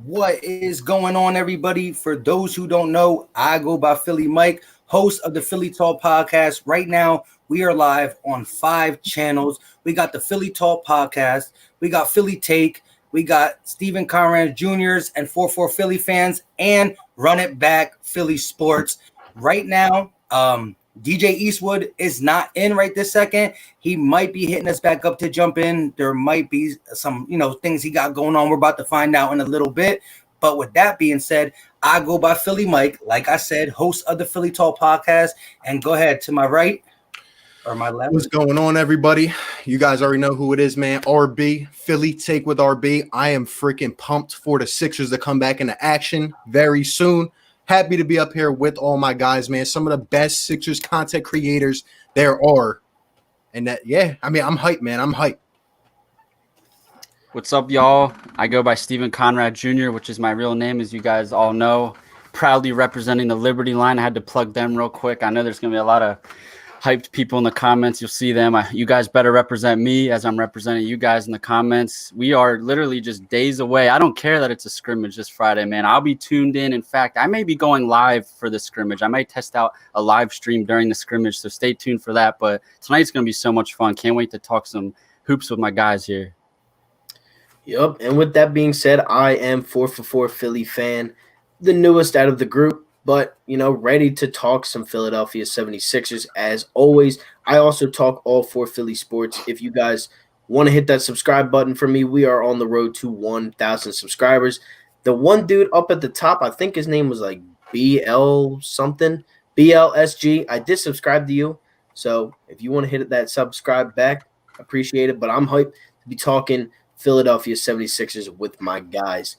What is going on, everybody? For those who don't know, I go by Philly Mike, host of the Philly Talk podcast. Right now, we are live on 5 channels. We got the Philly Talk podcast, we got Philly Take, we got Stephen Conrad Jr.'s and 4-4 Philly fans, and Run It Back Philly Sports. Right now, DJ Eastwood is not in right this second. He might be hitting us back up to jump in. There might be some, things he got going on. We're about to find out in a little bit. But with that being said, I go by Philly Mike, like I said, host of the Philly Talk podcast. And go ahead to my right or my left. What's going on, everybody? You guys already know who it is, man. RB, Philly Take with RB. I am freaking pumped for the Sixers to come back into action very soon. Happy to be up here with all my guys, man. Some of the best Sixers content creators there are. And I'm hyped, man. I'm hyped. What's up, y'all? I go by Stephen Conrad Jr., which is my real name, as you guys all know. Proudly representing the Liberty line. I had to plug them real quick. I know there's going to be a lot of hyped people in the comments. You'll see them. You guys better represent me as I'm representing you guys in the comments. We are literally just days away. I don't care that it's a scrimmage this Friday, man. I'll be tuned in. In fact, I may be going live for the scrimmage. I might test out a live stream during the scrimmage, so stay tuned for that. But tonight's going to be so much fun. Can't wait to talk some hoops with my guys here. Yep, and with that being said, I am 4-for-4 Philly fan, the newest out of the group. But, ready to talk some Philadelphia 76ers as always. I also talk all 4 Philly sports. If you guys want to hit that subscribe button for me, we are on the road to 1,000 subscribers. The one dude up at the top, I think his name was like BL something, BLSG. I did subscribe to you. So if you want to hit that subscribe back, appreciate it. But I'm hyped to be talking Philadelphia 76ers with my guys.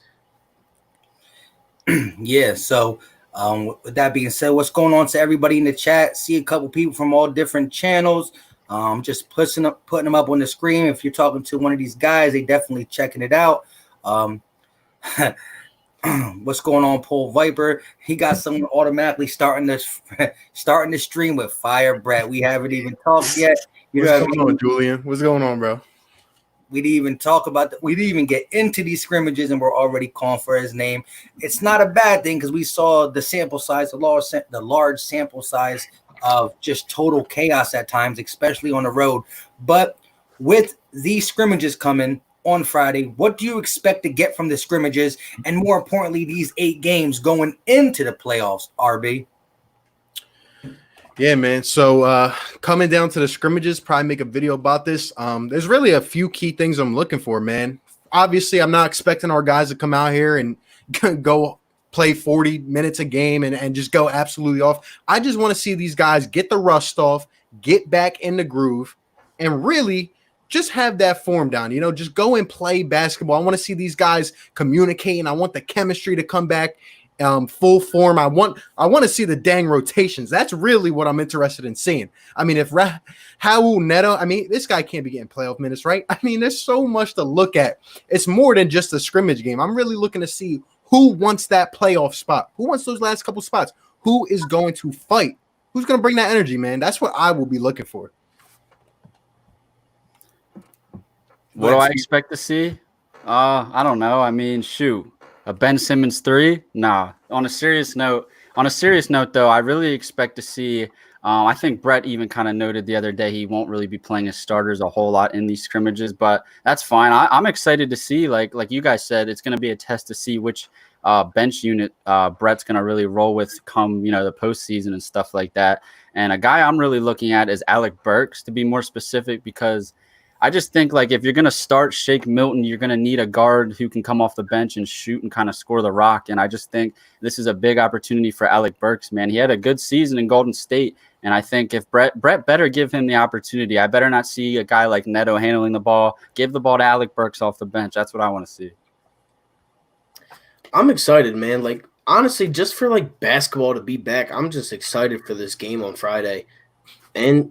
Yeah, so with that being said, what's going on to everybody in the chat? See a couple people from all different channels. Just putting them up on the screen. If you're talking to one of these guys, they definitely checking it out. What's going on, Paul Viper? He got someone automatically starting the stream with Fire Brett. We haven't even talked yet. What's going on, Julian? What's going on, bro? We didn't even talk about we didn't even get into these scrimmages, and we're already calling for his name. It's not a bad thing because we saw the sample size, the large sample size of just total chaos at times, especially on the road. But with these scrimmages coming on Friday, what do you expect to get from the scrimmages, and more importantly, these 8 games going into the playoffs, RB? Yeah, man. So coming down to the scrimmages, probably make a video about this. There's really a few key things I'm looking for, man. Obviously, I'm not expecting our guys to come out here and go play 40 minutes a game and just go absolutely off. I just want to see these guys get the rust off, get back in the groove, and really just have that form down. Just go and play basketball. I want to see these guys communicating. I want the chemistry to come back. Full form. I want to see the dang rotations. That's really what I'm interested in seeing. I mean, if Raul Neto, this guy can't be getting playoff minutes, right? There's so much to look at. It's more than just a scrimmage game. I'm really looking to see who wants that playoff spot, who wants those last couple spots, who is going to fight, who's going to bring that energy, man. That's what I will be looking for. What do I expect to see? I don't know. Shoot. A Ben Simmons 3? Nah. On a serious note, though, I really expect to see. I think Brett even kind of noted the other day he won't really be playing his starters a whole lot in these scrimmages, but that's fine. I'm excited to see, like you guys said, it's going to be a test to see which bench unit Brett's going to really roll with come the postseason and stuff like that. And a guy I'm really looking at is Alec Burks, to be more specific, because I just think, if you're going to start Shake Milton, you're going to need a guard who can come off the bench and shoot and kind of score the rock. And I just think this is a big opportunity for Alec Burks, man. He had a good season in Golden State. And I think if Brett better give him the opportunity. I better not see a guy like Neto handling the ball. Give the ball to Alec Burks off the bench. That's what I want to see. I'm excited, man. Honestly, just for basketball to be back, I'm just excited for this game on Friday. And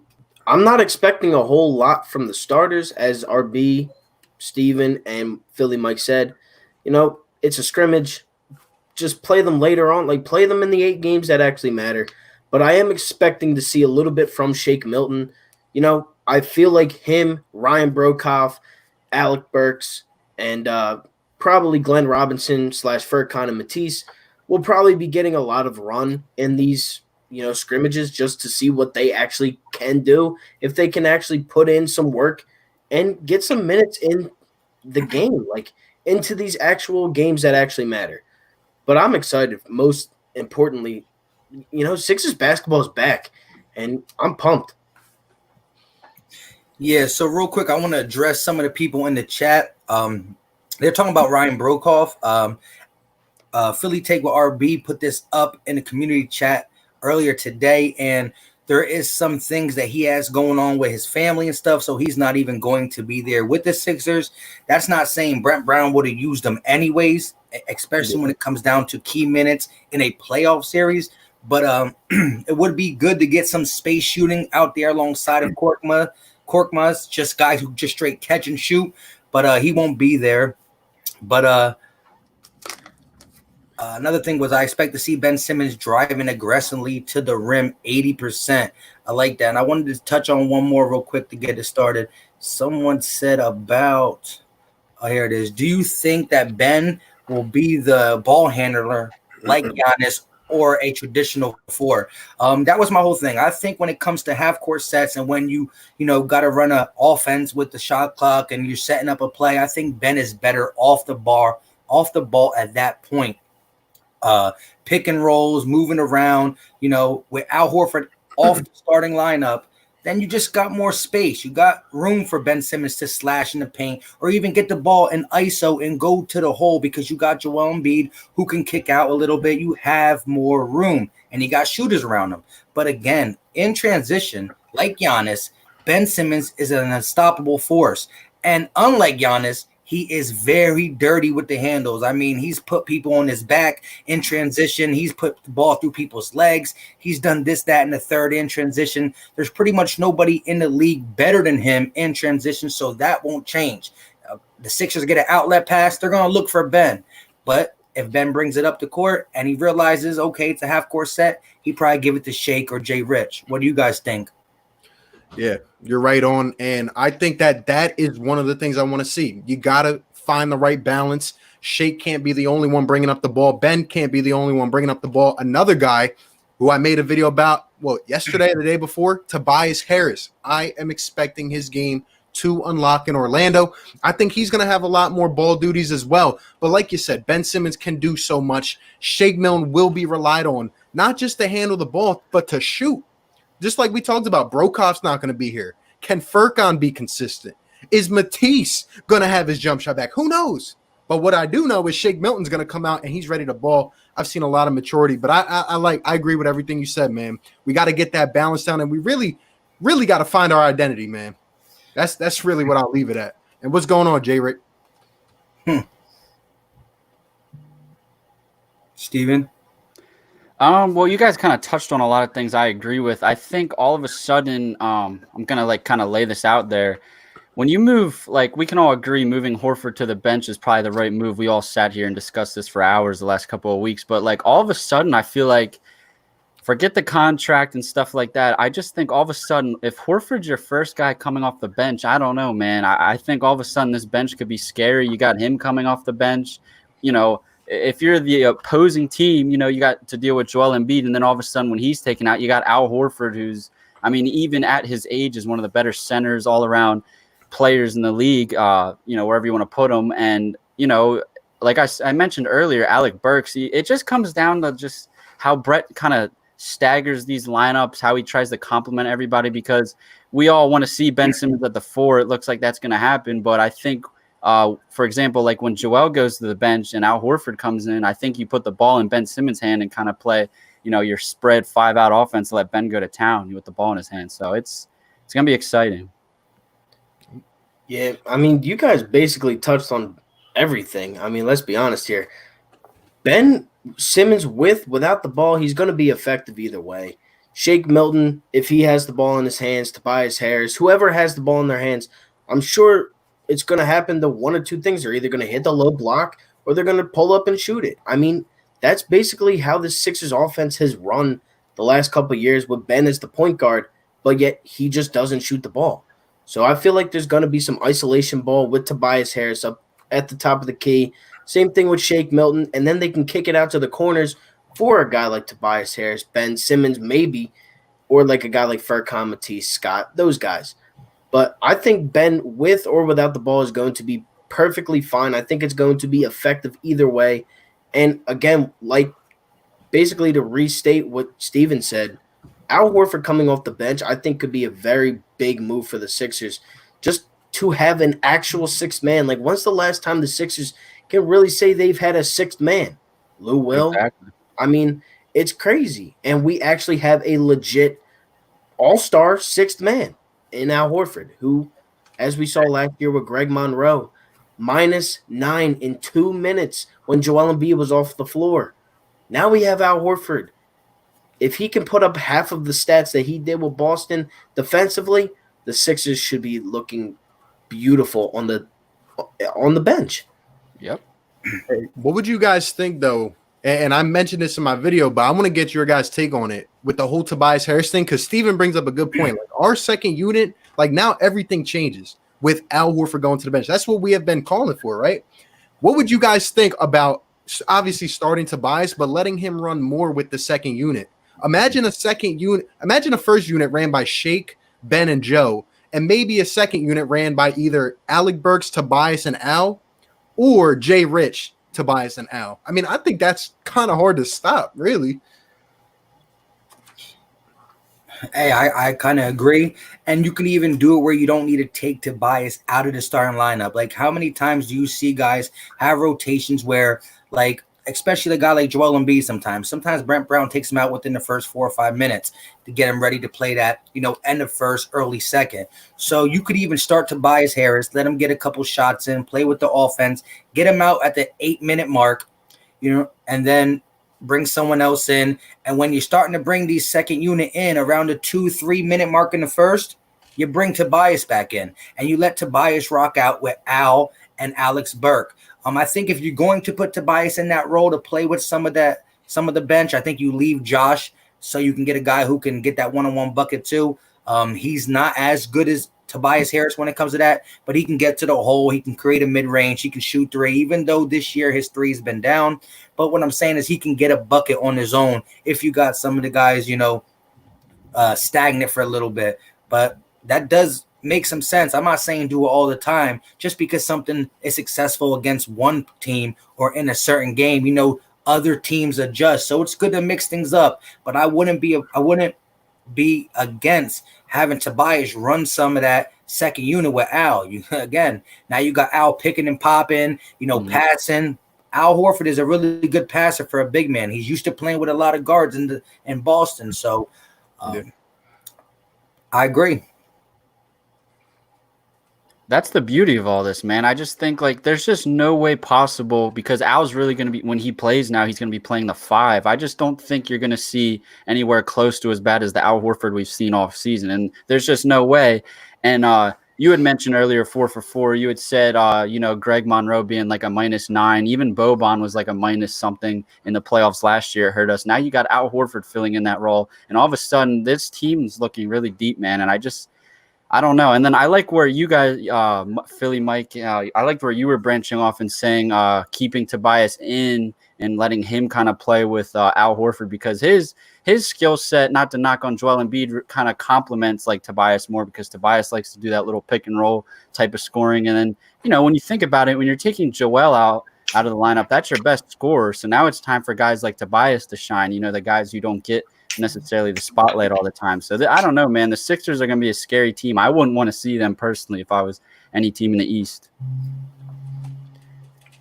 I'm not expecting a whole lot from the starters, as RB, Steven, and Philly Mike said. It's a scrimmage. Just play them later on. Play them in the 8 games that actually matter. But I am expecting to see a little bit from Shake Milton. I feel like him, Ryan Brokoff, Alec Burks, and probably Glenn Robinson / Furkan and Matisse will probably be getting a lot of run in these, scrimmages just to see what they actually can do, if they can actually put in some work and get some minutes in the game, like into these actual games that actually matter. But I'm excited. Most importantly, Sixers basketball is back, and I'm pumped. Yeah, so real quick, I want to address some of the people in the chat. They're talking about Ryan Brokoff. Philly Take with RB put this up in the community chat earlier today, and there is some things that he has going on with his family and stuff, so he's not even going to be there with the Sixers. That's not saying Brent Brown would have used them anyways, especially when it comes down to key minutes in a playoff series. But it would be good to get some space shooting out there alongside of Korkmaz, just guys who just straight catch and shoot. But he won't be there. But another thing was I expect to see Ben Simmons driving aggressively to the rim 80%. I like that. And I wanted to touch on one more real quick to get it started. Someone said about, here it is. Do you think that Ben will be the ball handler like Giannis or a traditional four? That was my whole thing. I think when it comes to half court sets and when you got to run an offense with the shot clock and you're setting up a play, I think Ben is better off the ball at that point. Pick and rolls, moving around, with Al Horford off the starting lineup, then you just got more space. You got room for Ben Simmons to slash in the paint or even get the ball in ISO and go to the hole because you got Joel Embiid who can kick out a little bit. You have more room and you got shooters around him. But again, in transition, like Giannis, Ben Simmons is an unstoppable force. And unlike Giannis, he is very dirty with the handles. I mean, he's put people on his back in transition. He's put the ball through people's legs. He's done this, that, and the third in transition. There's pretty much nobody in the league better than him in transition, so that won't change. The Sixers get an outlet pass, they're going to look for Ben. But if Ben brings it up the court and he realizes, okay, it's a half-court set, he probably give it to Shake or Jay Rich. What do you guys think? Yeah, you're right on. And I think that is one of the things I want to see. You got to find the right balance. Shake can't be the only one bringing up the ball. Ben can't be the only one bringing up the ball. Another guy who I made a video about, yesterday or the day before, Tobias Harris. I am expecting his game to unlock in Orlando. I think he's going to have a lot more ball duties as well. But like you said, Ben Simmons can do so much. Shake Milton will be relied on, not just to handle the ball, but to shoot. Just like we talked about, Brokoff's not going to be here. Can Furkan be consistent? Is Matisse going to have his jump shot back? Who knows? But what I do know is Shake Milton's going to come out and he's ready to ball. I've seen a lot of maturity, but I agree with everything you said, man. We got to get that balance down, and we really, really got to find our identity, man. That's really what I'll leave it at. And what's going on, Jay Rick? Steven? Well, you guys kind of touched on a lot of things I agree with. I think all of a sudden, I'm going to kind of lay this out there. When you move, we can all agree moving Horford to the bench is probably the right move. We all sat here and discussed this for hours the last couple of weeks. But all of a sudden, I feel like forget the contract and stuff like that. I just think all of a sudden, if Horford's your first guy coming off the bench, I don't know, man. I think all of a sudden this bench could be scary. You got him coming off the bench, If you're the opposing team, you got to deal with Joel Embiid, and then all of a sudden when he's taken out, you got Al Horford, who's, even at his age, is one of the better centers all around players in the league, wherever you want to put him. And, like I mentioned earlier, Alec Burks, it just comes down to just how Brett kind of staggers these lineups, how he tries to complement everybody, because we all want to see Ben Simmons at the 4. It looks like that's going to happen. But I think, for example, when Joel goes to the bench and Al Horford comes in, I think you put the ball in Ben Simmons' hand and kind of play, your spread 5-out offense, let Ben go to town with the ball in his hand. So it's going to be exciting. Yeah, you guys basically touched on everything. Let's be honest here. Ben Simmons, without the ball, he's going to be effective either way. Shake Milton, if he has the ball in his hands, Tobias Harris, whoever has the ball in their hands, I'm sure it's going to happen to one or two things. They're either going to hit the low block or they're going to pull up and shoot it. That's basically how the Sixers offense has run the last couple of years with Ben as the point guard, but yet he just doesn't shoot the ball. So I feel like there's going to be some isolation ball with Tobias Harris up at the top of the key. Same thing with Shake Milton, and then they can kick it out to the corners for a guy like Tobias Harris, Ben Simmons, maybe, or like a guy like Furkan, Matisse, Scott, those guys. But I think Ben, with or without the ball, is going to be perfectly fine. I think it's going to be effective either way. And again, like basically to restate what Steven said, Al Horford coming off the bench, I think could be a very big move for the Sixers. Just to have an actual sixth man. Like, when's the last time the Sixers can really say they've had a sixth man? Lou Will? Exactly. I mean, it's crazy. And we actually have a legit all-star sixth man in Al Horford, who, as we saw last year with Greg Monroe, -9 in 2 minutes when Joel Embiid was off the floor. Now we have Al Horford. If he can put up half of the stats that he did with Boston defensively, the Sixers should be looking beautiful on the bench. Yep. What would you guys think, though? And I mentioned this in my video, but I want to get your guys' take on it with the whole Tobias Harris thing, because Steven brings up a good point. Like, our second unit, like, now everything changes with Al Horford going to the bench. That's what we have been calling for, right? What would you guys think about obviously starting Tobias, but letting him run more with the second unit? Imagine a second unit. Imagine a first unit ran by Shake, Ben, and Joe, and maybe a second unit ran by either Alec Burks, Tobias, and Al, or Jay Rich, Tobias, and Al. I mean, I think that's kind of hard to stop, really. Hey, I kind of agree. And you can even do it where you don't need to take Tobias out of the starting lineup. Like, how many times do you see guys have rotations where, like, especially a guy like Joel Embiid sometimes Brent Brown takes him out within the first 4 or 5 minutes to get him ready to play that, end of first, early second. So you could even start Tobias Harris, let him get a couple shots in, play with the offense, get him out at the 8-minute mark, and then bring someone else in. And when you're starting to bring these second unit in around the 2-3 minute mark in the first, you bring Tobias back in and you let Tobias rock out with Al and Alex Burke. I think if you're going to put Tobias in that role to play with some of the bench, I think you leave Josh so you can get a guy who can get that one-on-one bucket too. He's not as good as Tobias Harris when it comes to that, but he can get to the hole. He can create a mid-range. He can shoot three, even though this year his three has been down. But what I'm saying is he can get a bucket on his own if you got some of the guys, stagnant for a little bit. But that does make some sense. I'm not saying do it all the time. Just because something is successful against one team or in a certain game, other teams adjust. So it's good to mix things up. But I wouldn't be against having Tobias run some of that second unit with Al. Now you got Al picking and popping, passing. Al Horford is a really good passer for a big man. He's used to playing with a lot of guards in Boston. So I agree. That's the beauty of all this, man. I just think there's just no way possible, because Al's really going to be, when he plays now, he's going to be playing the 5. I just don't think you're going to see anywhere close to as bad as the Al Horford we've seen off season. And there's just no way. And you had mentioned earlier 4 for 4. You had said, Greg Monroe being like a -9. Even Boban was like a minus something in the playoffs last year. It hurt us. Now you got Al Horford filling in that role. And all of a sudden, this team's looking really deep, man. And I don't know. And then I like where you guys, Philly Mike, I liked where you were branching off and saying keeping Tobias in and letting him kind of play with Al Horford, because his skill set, not to knock on Joel Embiid, kind of complements like Tobias more, because Tobias likes to do that little pick and roll type of scoring. And then, when you think about it, when you're taking Joel out of the lineup, that's your best scorer. So now it's time for guys like Tobias to shine, the guys you don't get necessarily the spotlight all the time. So I don't know, man. The Sixers are going to be a scary team. I wouldn't want to see them personally if I was any team in the East.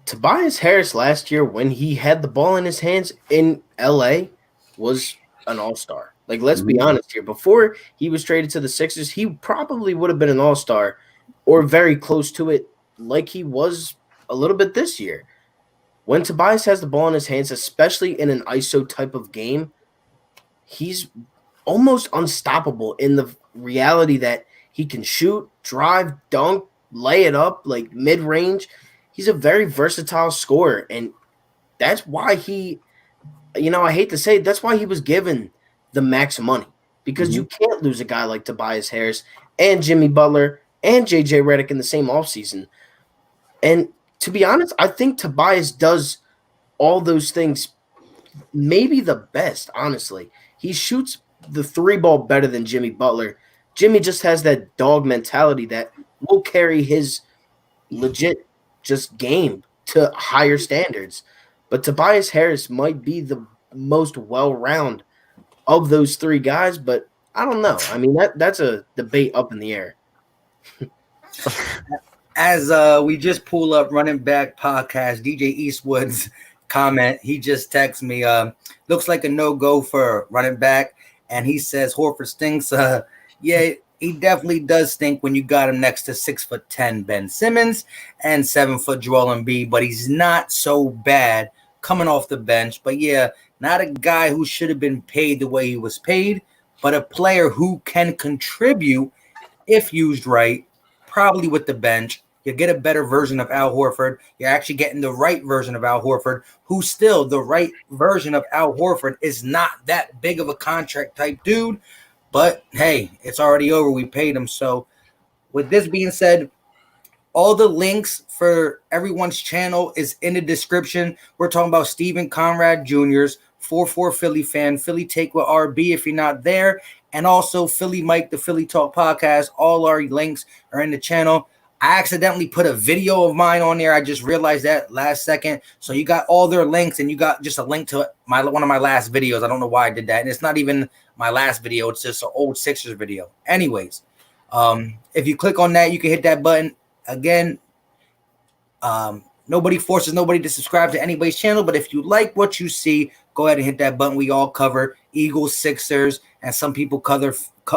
Tobias Harris last year, when he had the ball in his hands in LA, was an all-star. Like, let's be honest here. Before he was traded to the Sixers, he probably would have been an all-star or very close to it, like he was a little bit this year. When Tobias has the ball in his hands, especially in an ISO type of game, he's almost unstoppable in the reality that he can shoot, drive, dunk, lay it up, like mid-range. He's a very versatile scorer, and that's why he, I hate to say it, that's why he was given the max money, because you can't lose a guy like Tobias Harris and Jimmy Butler and JJ Redick in the same offseason. And to be honest, I think Tobias does all those things maybe the best, honestly. He shoots the three ball better than Jimmy Butler. Jimmy just has that dog mentality that will carry his legit just game to higher standards. But Tobias Harris might be the most well-rounded of those three guys, but I don't know. I mean, that's a debate up in the air. As we just pull up running back podcast, DJ Eastwood's comment, he just texted me, looks like a no-go for running back, and he says Horford stinks. Yeah, he definitely does stink when you got him next to 6'10" Ben Simmons and 7 foot Joel Embiid, but he's not so bad coming off the bench. But yeah, not a guy who should have been paid the way he was paid, but a player who can contribute if used right, probably with the bench. You get a better version of Al Horford. You're actually getting the right version of Al Horford, who still the right version of Al Horford is not that big of a contract type dude. But hey, it's already over. We paid him. So with this being said, all the links for everyone's channel is in the description. We're talking about Stephen Conrad Jr.'s 4-4 Philly fan, Philly Take with RB if you're not there, and also Philly Mike, the Philly Talk podcast. All our links are in the channel. I accidentally put a video of mine on there. I just realized that last second. So you got all their links, and you got just a link to one of my last videos. I don't know why I did that. And it's not even my last video. It's just an old Sixers video. Anyways, if you click on that, you can hit that button. Again, nobody forces nobody to subscribe to anybody's channel. But if you like what you see, go ahead and hit that button. We all cover Eagles, Sixers, and some people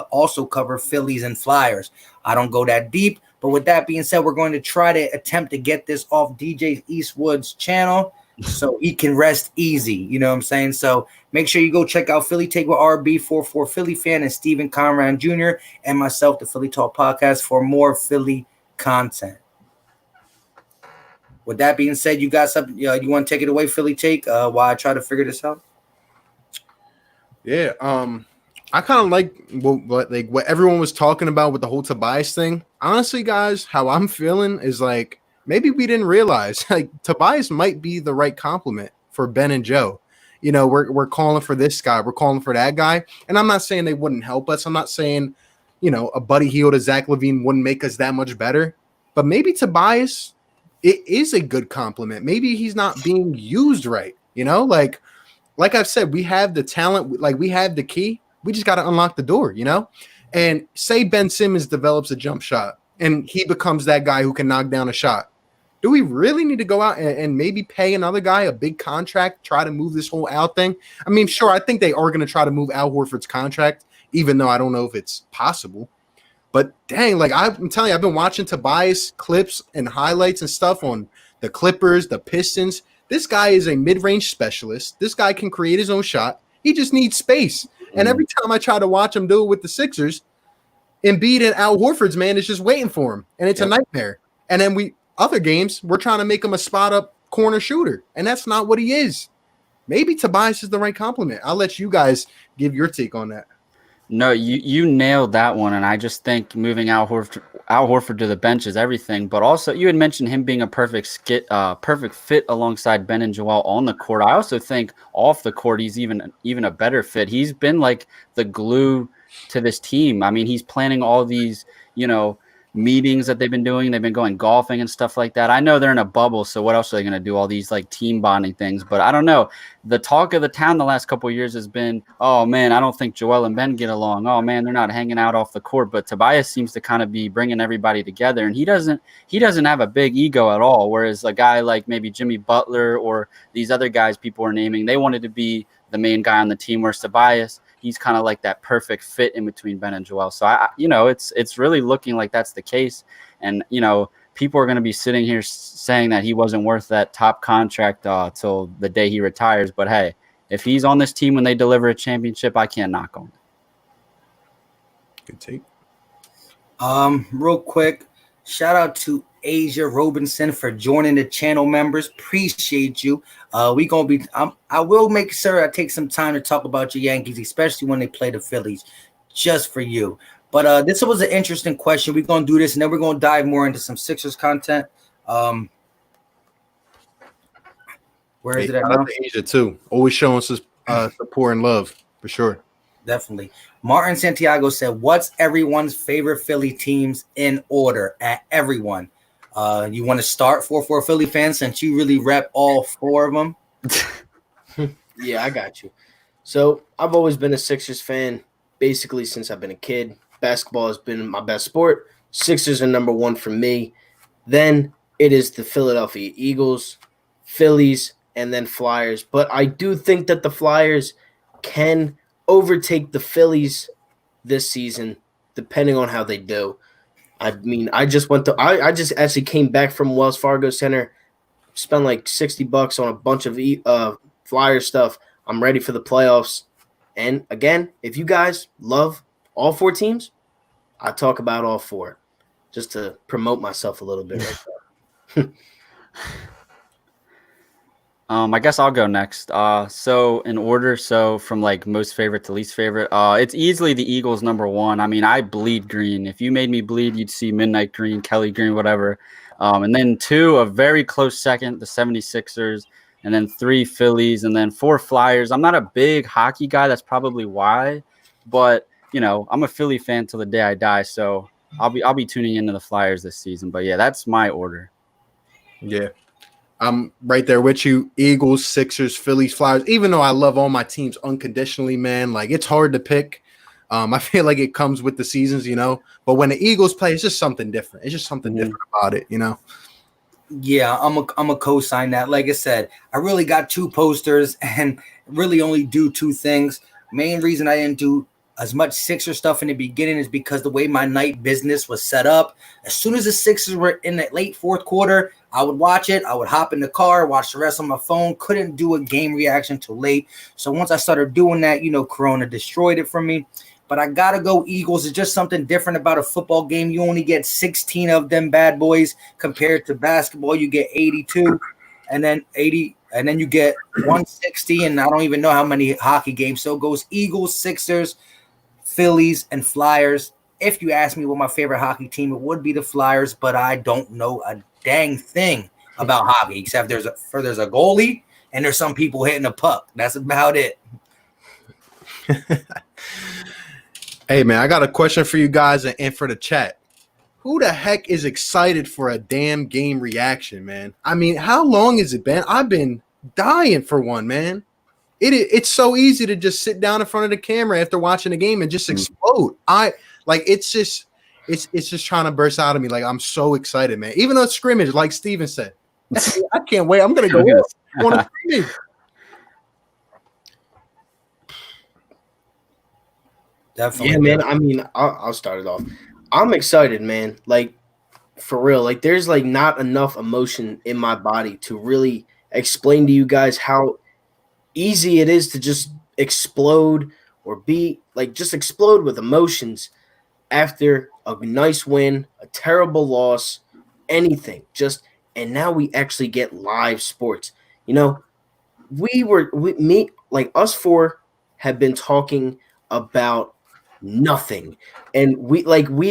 also cover Phillies and Flyers. I don't go that deep. But with that being said, we're going to try to attempt to get this off DJ Eastwood's channel so he can rest easy. You know what I'm saying? So make sure you go check out Philly Take with RB, 4-4 Philly fan, and Stephen Conrad Jr. and myself, the Philly Talk podcast, for more Philly content. With that being said, you got something you want to take it away, Philly Take, while I try to figure this out? Yeah, I kind of like what everyone was talking about with the whole Tobias thing. Honestly, guys, how I'm feeling is like maybe we didn't realize like Tobias might be the right compliment for Ben and Joe. You know, we're calling for this guy, we're calling for that guy, and I'm not saying they wouldn't help us. I'm not saying, you know, a Buddy Hield or Zach LaVine wouldn't make us that much better, but maybe Tobias, it is a good compliment. Maybe he's not being used right. You know, like I've said, we have the talent, like we have the key. We just got to unlock the door, you know? And say Ben Simmons develops a jump shot and he becomes that guy who can knock down a shot. Do we really need to go out and maybe pay another guy a big contract, try to move this whole Al thing? I mean, sure, I think they are going to try to move Al Horford's contract, even though I don't know if it's possible. But dang, like I'm telling you, I've been watching Tobias clips and highlights and stuff on the Clippers, the Pistons. This guy is a mid-range specialist. This guy can create his own shot. He just needs space. And every time I try to watch him do it with the Sixers, Embiid and Al Horford's man is just waiting for him, and it's a nightmare. And then other games, we're trying to make him a spot-up corner shooter, and that's not what he is. Maybe Tobias is the right compliment. I'll let you guys give your take on that. No, you nailed that one, and I just think moving Al Horford to the bench is everything. But also, you had mentioned him being a perfect fit alongside Ben and Joel on the court. I also think off the court, he's even a better fit. He's been like the glue to this team. I mean, he's planning all these, meetings that they've been doing. They've been going golfing and stuff like that. I know they're in a bubble, so what else are they going to do? All these like team bonding things. But I don't know. The talk of the town the last couple of years has been, oh man, I don't think Joel and Ben get along. Oh man, they're not hanging out off the court. But Tobias seems to kind of be bringing everybody together, and he doesn't have a big ego at all. Whereas a guy like maybe Jimmy Butler or these other guys people are naming, they wanted to be the main guy on the team. Whereas Tobias, he's kind of like that perfect fit in between Ben and Joel. So it's really looking like that's the case. And, people are going to be sitting here saying that he wasn't worth that top contract till the day he retires. But hey, if he's on this team when they deliver a championship, I can't knock on it. Good take. Real quick, shout out to Asia Robinson for joining the channel members. Appreciate you. I will make sure I take some time to talk about your Yankees, especially when they play the Phillies, just for you. But this was an interesting question. We're going to do this, and then we're going to dive more into some Sixers content. Where is Hey, it at shout now? out to Asia too. Always showing us support and love for sure. Definitely. Martin Santiago said, "What's everyone's favorite Philly teams in order?" At everyone, you want to start for Philly fans since you really rep all four of them. Yeah, I got you. So I've always been a Sixers fan, basically since I've been a kid. Basketball has been my best sport. Sixers are number one for me. Then it is the Philadelphia Eagles, Phillies, and then Flyers. But I do think that the Flyers can overtake the Phillies this season, depending on how they do. I mean, I just actually came back from Wells Fargo Center, spent like $60 on a bunch of Flyer stuff. I'm ready for the playoffs. And again, if you guys love all four teams, I talk about all four just to promote myself a little bit right there. I guess I'll go next. So in order, so from like most favorite to least favorite, it's easily the Eagles number one. I mean, I bleed green. If you made me bleed, you'd see midnight green, Kelly green, whatever. And then two, a very close second, the 76ers, and then three Phillies, and then four Flyers. I'm not a big hockey guy. That's probably why, but you know, I'm a Philly fan till the day I die. So I'll be tuning into the Flyers this season. But yeah, that's my order. Yeah. I'm right there with you. Eagles, Sixers, Phillies, Flyers. Even though I love all my teams unconditionally, man, like it's hard to pick. I feel like it comes with the seasons, you know. But when the Eagles play, it's just something different. It's just something different about it, you know. Yeah, I'm a co-sign that. Like I said, I really got two posters and really only do two things. Main reason I didn't do as much Sixer stuff in the beginning is because the way my night business was set up. As soon as the Sixers were in the late fourth quarter, I would watch it. I would hop in the car, watch the rest on my phone. Couldn't do a game reaction till late. So once I started doing that, you know, Corona destroyed it for me. But I got to go Eagles. It's just something different about a football game. You only get 16 of them bad boys compared to basketball. You get 82 and then 80 and then you get 160. And I don't even know how many hockey games. So it goes Eagles, Sixers, Phillies, and Flyers. If you ask me what my favorite hockey team, it would be the Flyers, but I don't know a dang thing about hockey except there's a goalie and there's some people hitting a puck. That's about it. Hey, man, I got a question for you guys and for the chat. Who the heck is excited for a damn game reaction, man? I mean, how long has it been? I've been dying for one, man. It's so easy to just sit down in front of the camera after watching a game and just explode. It's just trying to burst out of me. Like, I'm so excited, man. Even though it's scrimmage, like Steven said, I can't wait. I'm gonna go on a scrimmage. Definitely. Yeah, man. I mean, I'll start it off. I'm excited, man. Like, for real. Like, there's like not enough emotion in my body to really explain to you guys how easy it is to just explode or be like just explode with emotions after a nice win, a terrible loss, anything. And now we actually get live sports. You know, us four have been talking about nothing, and we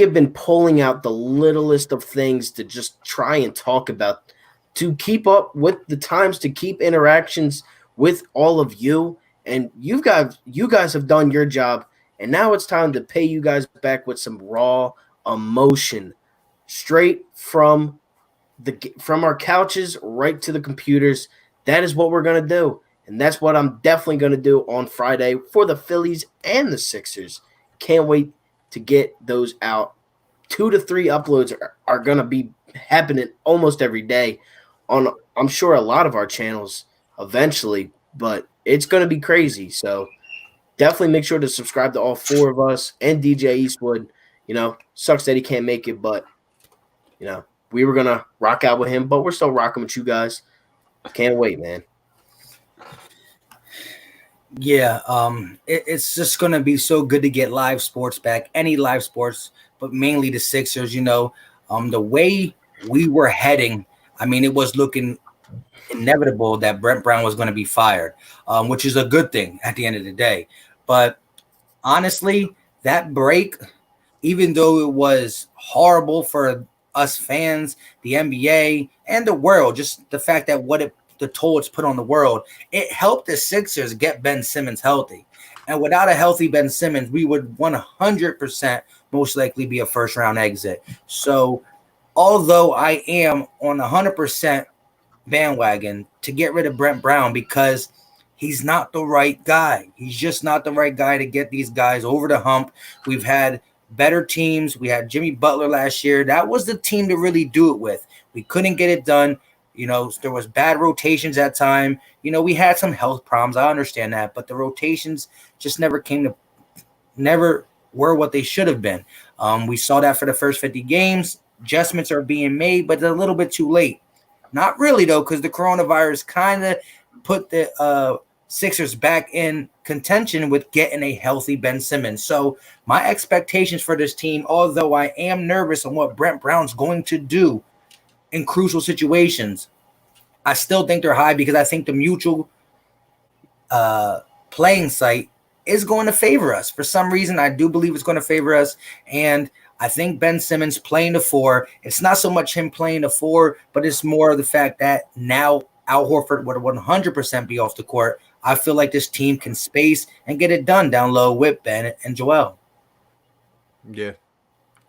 have been pulling out the littlest of things to just try and talk about, to keep up with the times, to keep interactions with all of you. And you guys have done your job, and now it's time to pay you guys back with some raw emotion, straight from our couches right to the computers. That is what we're gonna do, and that's what I'm definitely gonna do on Friday for the Phillies and the Sixers. Can't wait to get those out. 2 to 3 uploads are gonna be happening almost every day on, I'm sure, a lot of our channels eventually, but it's gonna be crazy. So definitely make sure to subscribe to all four of us and DJ Eastwood. You know, sucks that he can't make it, but you know, we were gonna rock out with him, but we're still rocking with you guys. Can't wait, man. Yeah, it's just gonna be so good to get live sports back, any live sports, but mainly the Sixers. You know, the way we were heading, I mean, it was looking inevitable that Brent Brown was going to be fired, which is a good thing at the end of the day. But honestly, that break, even though it was horrible for us fans, the NBA, and the world, just the fact that what it the toll it's put on the world. It helped the Sixers get Ben Simmons healthy. And without a healthy Ben Simmons, we would 100% most likely be a first-round exit. So although I am on 100% bandwagon to get rid of Brent Brown because he's not the right guy. He's just not the right guy to get these guys over the hump. We've had better teams. We had Jimmy Butler last year. That was the team to really do it with. We couldn't get it done. You know, there was bad rotations at time. You know, we had some health problems. I understand that, but the rotations just never were what they should have been. We saw that for the first 50 games. Adjustments are being made, but they're a little bit too late. Not really, though, because the coronavirus kind of put the Sixers back in contention with getting a healthy Ben Simmons. So my expectations for this team, although I am nervous on what Brent Brown's going to do in crucial situations, I still think they're high because I think the mutual playing site is going to favor us. For some reason, I do believe it's going to favor us, and I think Ben Simmons playing the 4, it's not so much him playing the 4, but it's more of the fact that now Al Horford would 100% be off the court. I feel like this team can space and get it done down low with Ben and Joel. Yeah.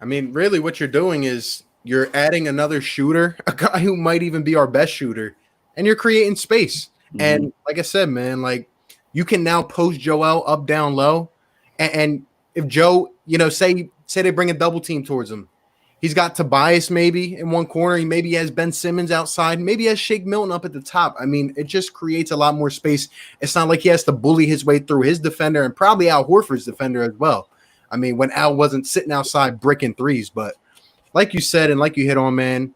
I mean, really what you're doing is you're adding another shooter, a guy who might even be our best shooter, and you're creating space. Mm-hmm. And like I said, man, like you can now post Joel up, down low. And if Joe, you know, say they bring a double team towards him, he's got Tobias maybe in one corner. He maybe has Ben Simmons outside. Maybe he has Shake Milton up at the top. I mean, it just creates a lot more space. It's not like he has to bully his way through his defender and probably Al Horford's defender as well. I mean, when Al wasn't sitting outside bricking threes. But like you said and like you hit on, man,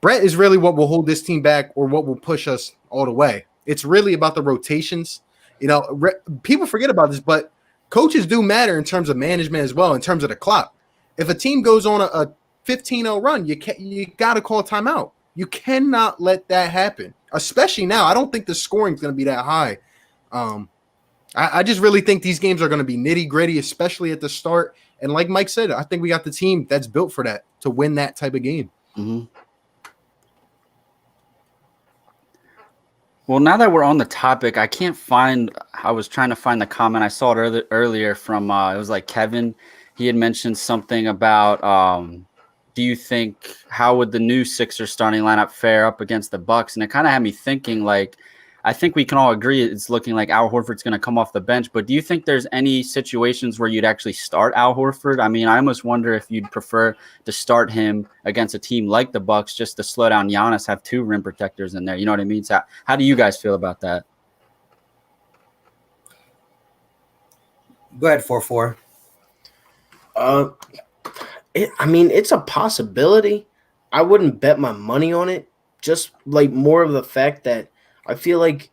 Brett is really what will hold this team back or what will push us all the way. It's really about the rotations. You know, people forget about this, but coaches do matter in terms of management as well, in terms of the clock. If a team goes on a 15-0 run, you got to call a timeout. You cannot let that happen, especially now. I don't think the scoring is going to be that high. I just really think these games are going to be nitty-gritty, especially at the start. And like Mike said, I think we got the team that's built for that, to win that type of game. Mm-hmm. Well, now that we're on the topic, I was trying to find the comment. I saw it earlier from, it was like Kevin. He had mentioned something about, do you think, how would the new Sixers starting lineup fare up against the Bucks? And it kind of had me thinking, like, I think we can all agree it's looking like Al Horford's going to come off the bench. But do you think there's any situations where you'd actually start Al Horford? I mean, I almost wonder if you'd prefer to start him against a team like the Bucks just to slow down Giannis, have 2 rim protectors in there. You know what I mean? So how do you guys feel about that? Go ahead, 4-4. I mean, it's a possibility. I wouldn't bet my money on it. Just like more of the fact that I feel like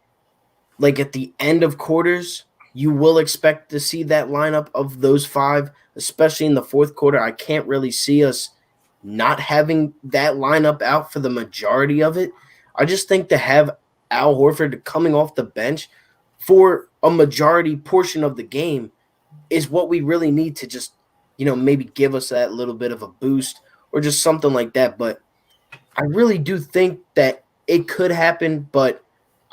at the end of quarters, you will expect to see that lineup of those 5, especially in the fourth quarter. I can't really see us not having that lineup out for the majority of it. I just think to have Al Horford coming off the bench for a majority portion of the game is what we really need to just, you know, maybe give us that little bit of a boost or just something like that. But I really do think that it could happen, but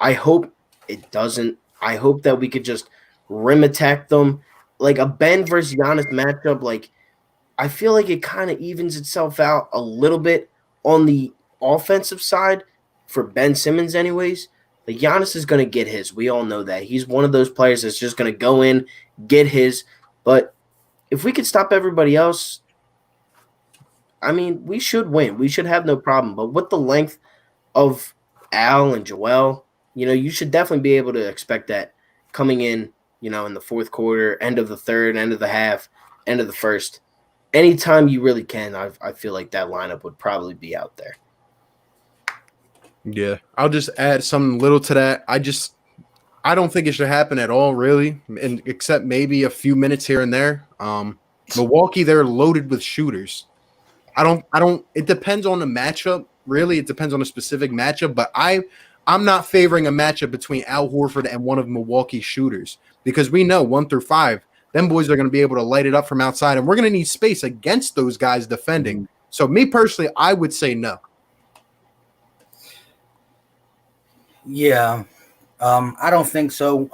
I hope it doesn't. I hope that we could just rim attack them. Like a Ben versus Giannis matchup, like I feel like it kind of evens itself out a little bit on the offensive side for Ben Simmons anyways. Like Giannis is going to get his. We all know that. He's one of those players that's just going to go in, get his. But if we could stop everybody else, I mean, we should win. We should have no problem. But with the length of Al and Joel, you know, you should definitely be able to expect that coming in, you know, in the fourth quarter, end of the third, end of the half, end of the first. Anytime you really can, I feel like that lineup would probably be out there. Yeah, I'll just add something little to that. I don't think it should happen at all, really, and except maybe a few minutes here and there. Milwaukee, they're loaded with shooters. It depends on the matchup, really. It depends on a specific matchup, but I'm not favoring a matchup between Al Horford and one of Milwaukee's shooters because we know 1 through 5, them boys are going to be able to light it up from outside, and we're going to need space against those guys defending. So me personally, I would say no. Yeah, I don't think so.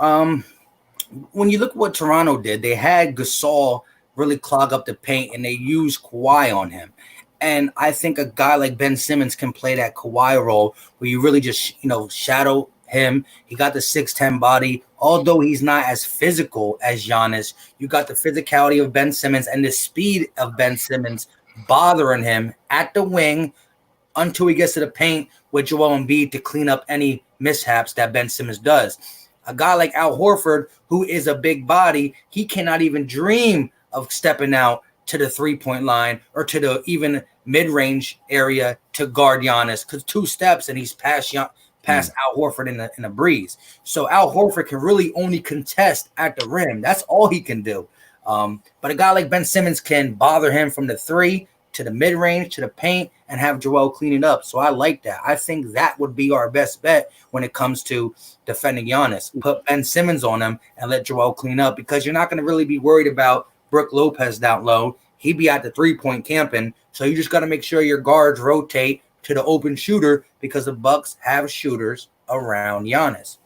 When you look at what Toronto did, they had Gasol really clog up the paint, and they used Kawhi on him. And I think a guy like Ben Simmons can play that Kawhi role where you really just shadow him. He got the 6'10" body, although he's not as physical as Giannis. You got the physicality of Ben Simmons and the speed of Ben Simmons bothering him at the wing until he gets to the paint with Joel Embiid to clean up any mishaps that Ben Simmons does. A guy like Al Horford, who is a big body, he cannot even dream of stepping out to the three-point line or to the even mid-range area to guard Giannis, because 2 steps and he's past Al Horford in a breeze. So Al Horford can really only contest at the rim. That's all he can do. But a guy like Ben Simmons can bother him from the 3 to the mid-range, to the paint, and have Joel clean it up. So I like that. I think that would be our best bet when it comes to defending Giannis. Put Ben Simmons on him and let Joel clean up, because you're not going to really be worried about Brook Lopez down low. He'd be at the three-point camping. So you just got to make sure your guards rotate to the open shooter, because the Bucks have shooters around Giannis.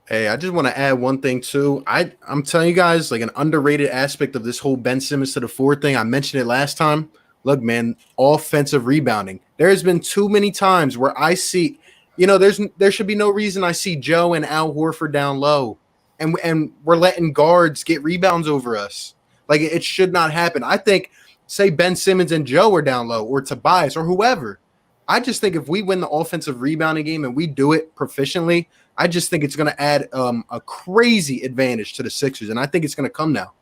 Hey, I just want to add one thing too. I'm telling you guys, like, an underrated aspect of this whole Ben Simmons to the 4 thing. I mentioned it last time. Look, man, offensive rebounding. There has been too many times where I see, there should be no reason I see Joe and Al Horford down low, and we're letting guards get rebounds over us. Like, it should not happen. I think, say Ben Simmons and Joe are down low, or Tobias or whoever. I just think if we win the offensive rebounding game and we do it proficiently, I just think it's going to add a crazy advantage to the Sixers, and I think it's going to come now.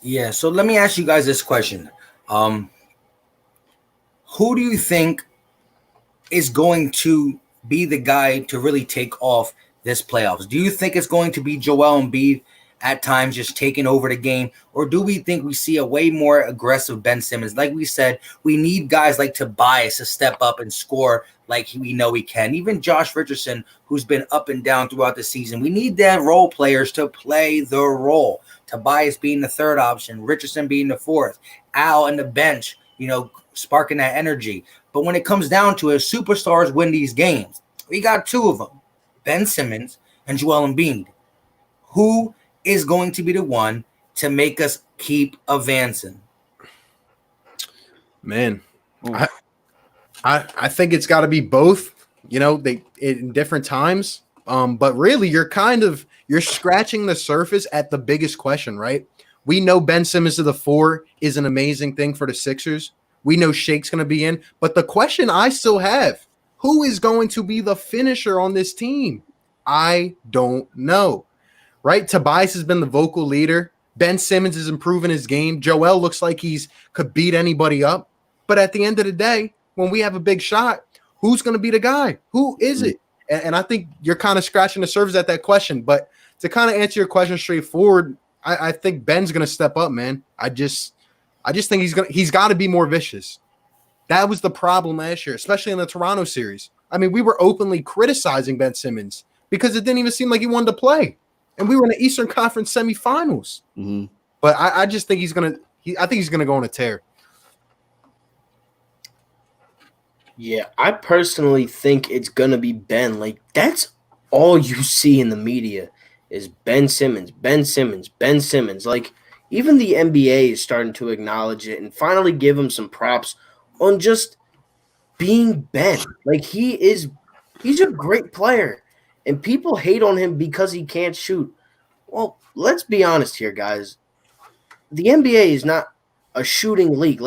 Yeah, so let me ask you guys this question. Who do you think is going to be the guy to really take off this playoffs? Do you think it's going to be Joel Embiid at times just taking over the game, or do we think we see a way more aggressive Ben Simmons? Like we said, we need guys like Tobias to step up and score like we know he can. Even Josh Richardson, who's been up and down throughout the season. We need them role players to play the role. Tobias being the 3rd option, Richardson being the 4th, Al and the bench, sparking that energy. But when it comes down to it, superstars win these games. We got 2 of them, Ben Simmons and Joel Embiid. Who is going to be the one to make us keep advancing? Man, I think it's got to be both. They in different times. But really, you're scratching the surface at the biggest question, right? We know Ben Simmons to the 4 is an amazing thing for the Sixers. We know Shake's going to be in, but the question I still have: who is going to be the finisher on this team? I don't know. Right? Tobias has been the vocal leader. Ben Simmons is improving his game. Joel looks like could beat anybody up. But at the end of the day, when we have a big shot, who's going to be the guy? Who is it? And I think you're kind of scratching the surface at that question. But to kind of answer your question straightforward, I think Ben's going to step up, man. I just think he's got to be more vicious. That was the problem last year, especially in the Toronto series. I mean, we were openly criticizing Ben Simmons because it didn't even seem like he wanted to play. And we were in the Eastern Conference semifinals. Mm-hmm. But I just think he's gonna go on a tear. Yeah, I personally think it's gonna be Ben. Like, that's all you see in the media is Ben Simmons, Ben Simmons, Ben Simmons. Like, even the NBA is starting to acknowledge it and finally give him some props on just being Ben. Like, he's a great player. And people hate on him because he can't shoot. Well, let's be honest here, guys. The NBA is not a shooting league.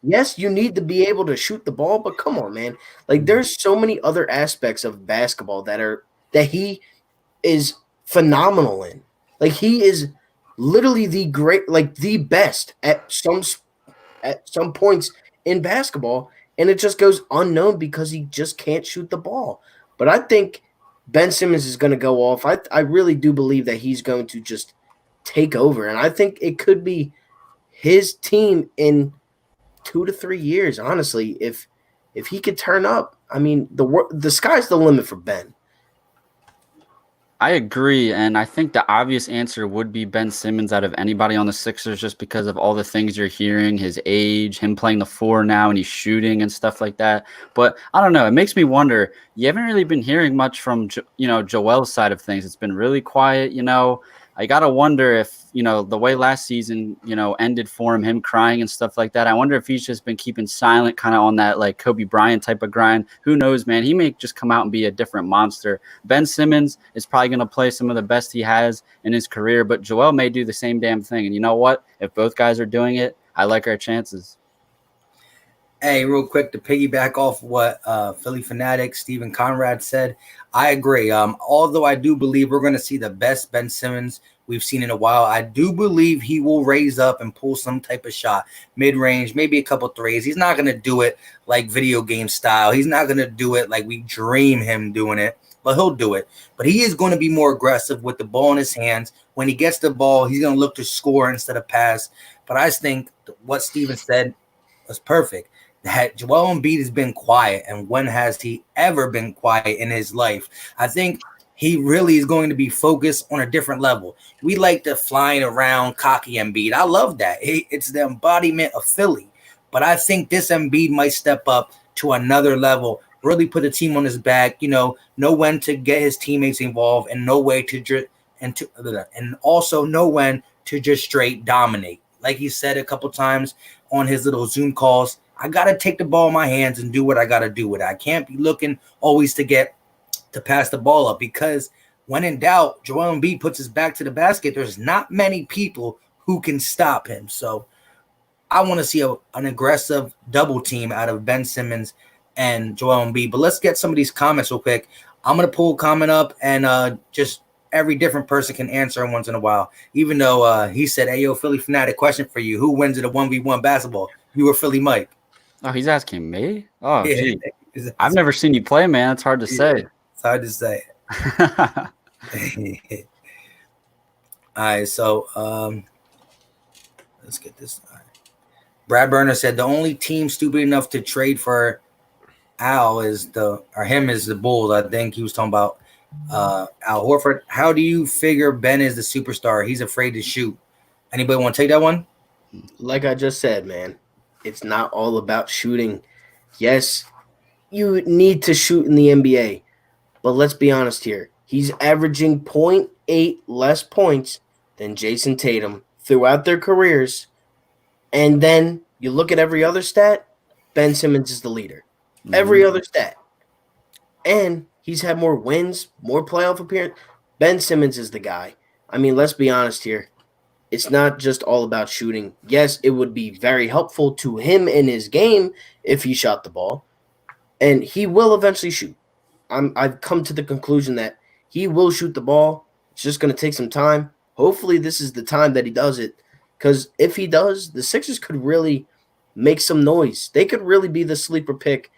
Yes, you need to be able to shoot the ball, but come on, man. Like, there's so many other aspects of basketball that he is phenomenal in. Like, he is literally the best at some points in basketball, and it just goes unknown because he just can't shoot the ball. But I think Ben Simmons is going to go off. I really do believe that he's going to just take over, and I think it could be his team in 2 to 3 years. Honestly, if he could turn up, I mean, the sky's the limit for Ben. I agree, and I think the obvious answer would be Ben Simmons out of anybody on the Sixers, just because of all the things you're hearing, his age, him playing the 4 now, and he's shooting and stuff like that. But I don't know. It makes me wonder. You haven't really been hearing much from Joel's side of things. It's been really quiet. I gotta wonder if the way last season ended for him crying and stuff like that. I wonder if he's just been keeping silent, kind of on that like Kobe Bryant type of grind. Who knows, man? He may just come out and be a different monster. Ben Simmons is probably going to play some of the best he has in his career, but Joel may do the same damn thing. And you know what? If both guys are doing it, I like our chances. Hey, real quick to piggyback off what Philly fanatic Stephen Conrad said, I agree. Although I do believe we're going to see the best Ben Simmons we've seen in a while, I do believe he will raise up and pull some type of shot, mid-range, maybe a couple threes. He's not going to do it like video game style. He's not going to do it like we dream him doing it, but he'll do it. But he is going to be more aggressive with the ball in his hands. When he gets the ball, he's going to look to score instead of pass. But I think what Steven said was perfect. That Joel Embiid has been quiet, and when has he ever been quiet in his life? I think he really is going to be focused on a different level. We like the flying around cocky Embiid. I love that. It's the embodiment of Philly. But I think this Embiid might step up to another level, really put the team on his back, know when to get his teammates involved and and also know when to just straight dominate. Like he said a couple times on his little Zoom calls, I got to take the ball in my hands and do what I got to do with it. I can't be looking always to pass the ball up, because when in doubt, Joel Embiid puts his back to the basket. There's not many people who can stop him. So I want to see an aggressive double team out of Ben Simmons and Joel Embiid. But let's get some of these comments real quick. I'm going to pull a comment up, and just every different person can answer once in a while. Even though he said, hey, yo, Philly fanatic, question for you. Who wins in a 1v1 basketball? You or Philly Mike? Oh, he's asking me? Oh, Yeah. gee. I've never seen you play, man. It's hard to say. It's hard to say. All right, so let's get this. All right. Brad Burner said the only team stupid enough to trade for is the Bulls. I think he was talking about Al Horford. How do you figure Ben is the superstar? He's afraid to shoot. Anybody want to take that one? Like I just said, man, it's not all about shooting. Yes, you need to shoot in the NBA, but let's be honest here. He's averaging 0.8 less points than Jason Tatum throughout their careers. And then you look at every other stat, Ben Simmons is the leader. Mm-hmm. Every other stat. And he's had more wins, more playoff appearances. Ben Simmons is the guy. I mean, let's be honest here. It's not just all about shooting. Yes, it would be very helpful to him in his game if he shot the ball. And he will eventually shoot. I've come to the conclusion that he will shoot the ball. It's just going to take some time. Hopefully this is the time that he does it. Because if he does, the Sixers could really make some noise. They could really be the sleeper pick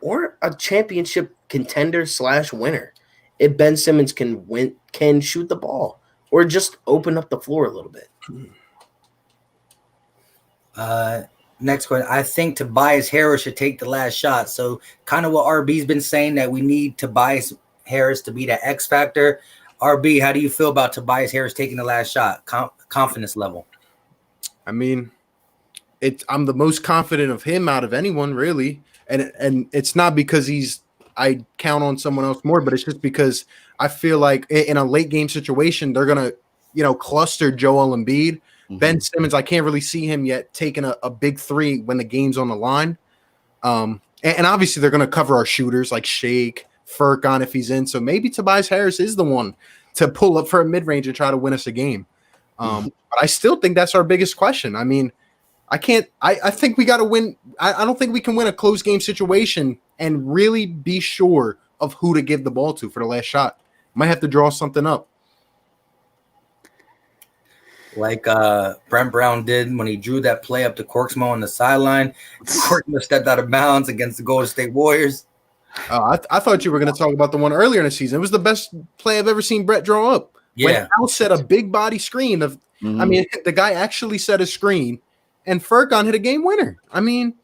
or a championship contender / winner if Ben Simmons can shoot the ball or just open up the floor a little bit. Next question. I think Tobias Harris should take the last shot. So kind of what RB's been saying, that we need Tobias Harris to be that X factor. RB, how do you feel about Tobias Harris taking the last shot? Confidence level. I mean, I'm the most confident of him out of anyone, really. And it's not because I count on someone else more, but it's just because I feel like in a late game situation, they're going to, cluster Joel Embiid. Mm-hmm. Ben Simmons, I can't really see him yet taking a big three when the game's on the line. And obviously they're going to cover our shooters like Shake, Furkan if he's in. So maybe Tobias Harris is the one to pull up for a mid-range and try to win us a game. But I still think that's our biggest question. I mean, I think we got to win. I don't think we can win a close game situation and really be sure of who to give the ball to for the last shot. Might have to draw something up. Like Brent Brown did when he drew that play up to Korkmaz on the sideline. Korkmaz stepped out of bounds against the Golden State Warriors. I thought you were going to talk about the one earlier in the season. It was the best play I've ever seen Brett draw up. Yeah. When Al set a big body screen of, I mean, the guy actually set a screen and Furkan hit a game winner. I mean,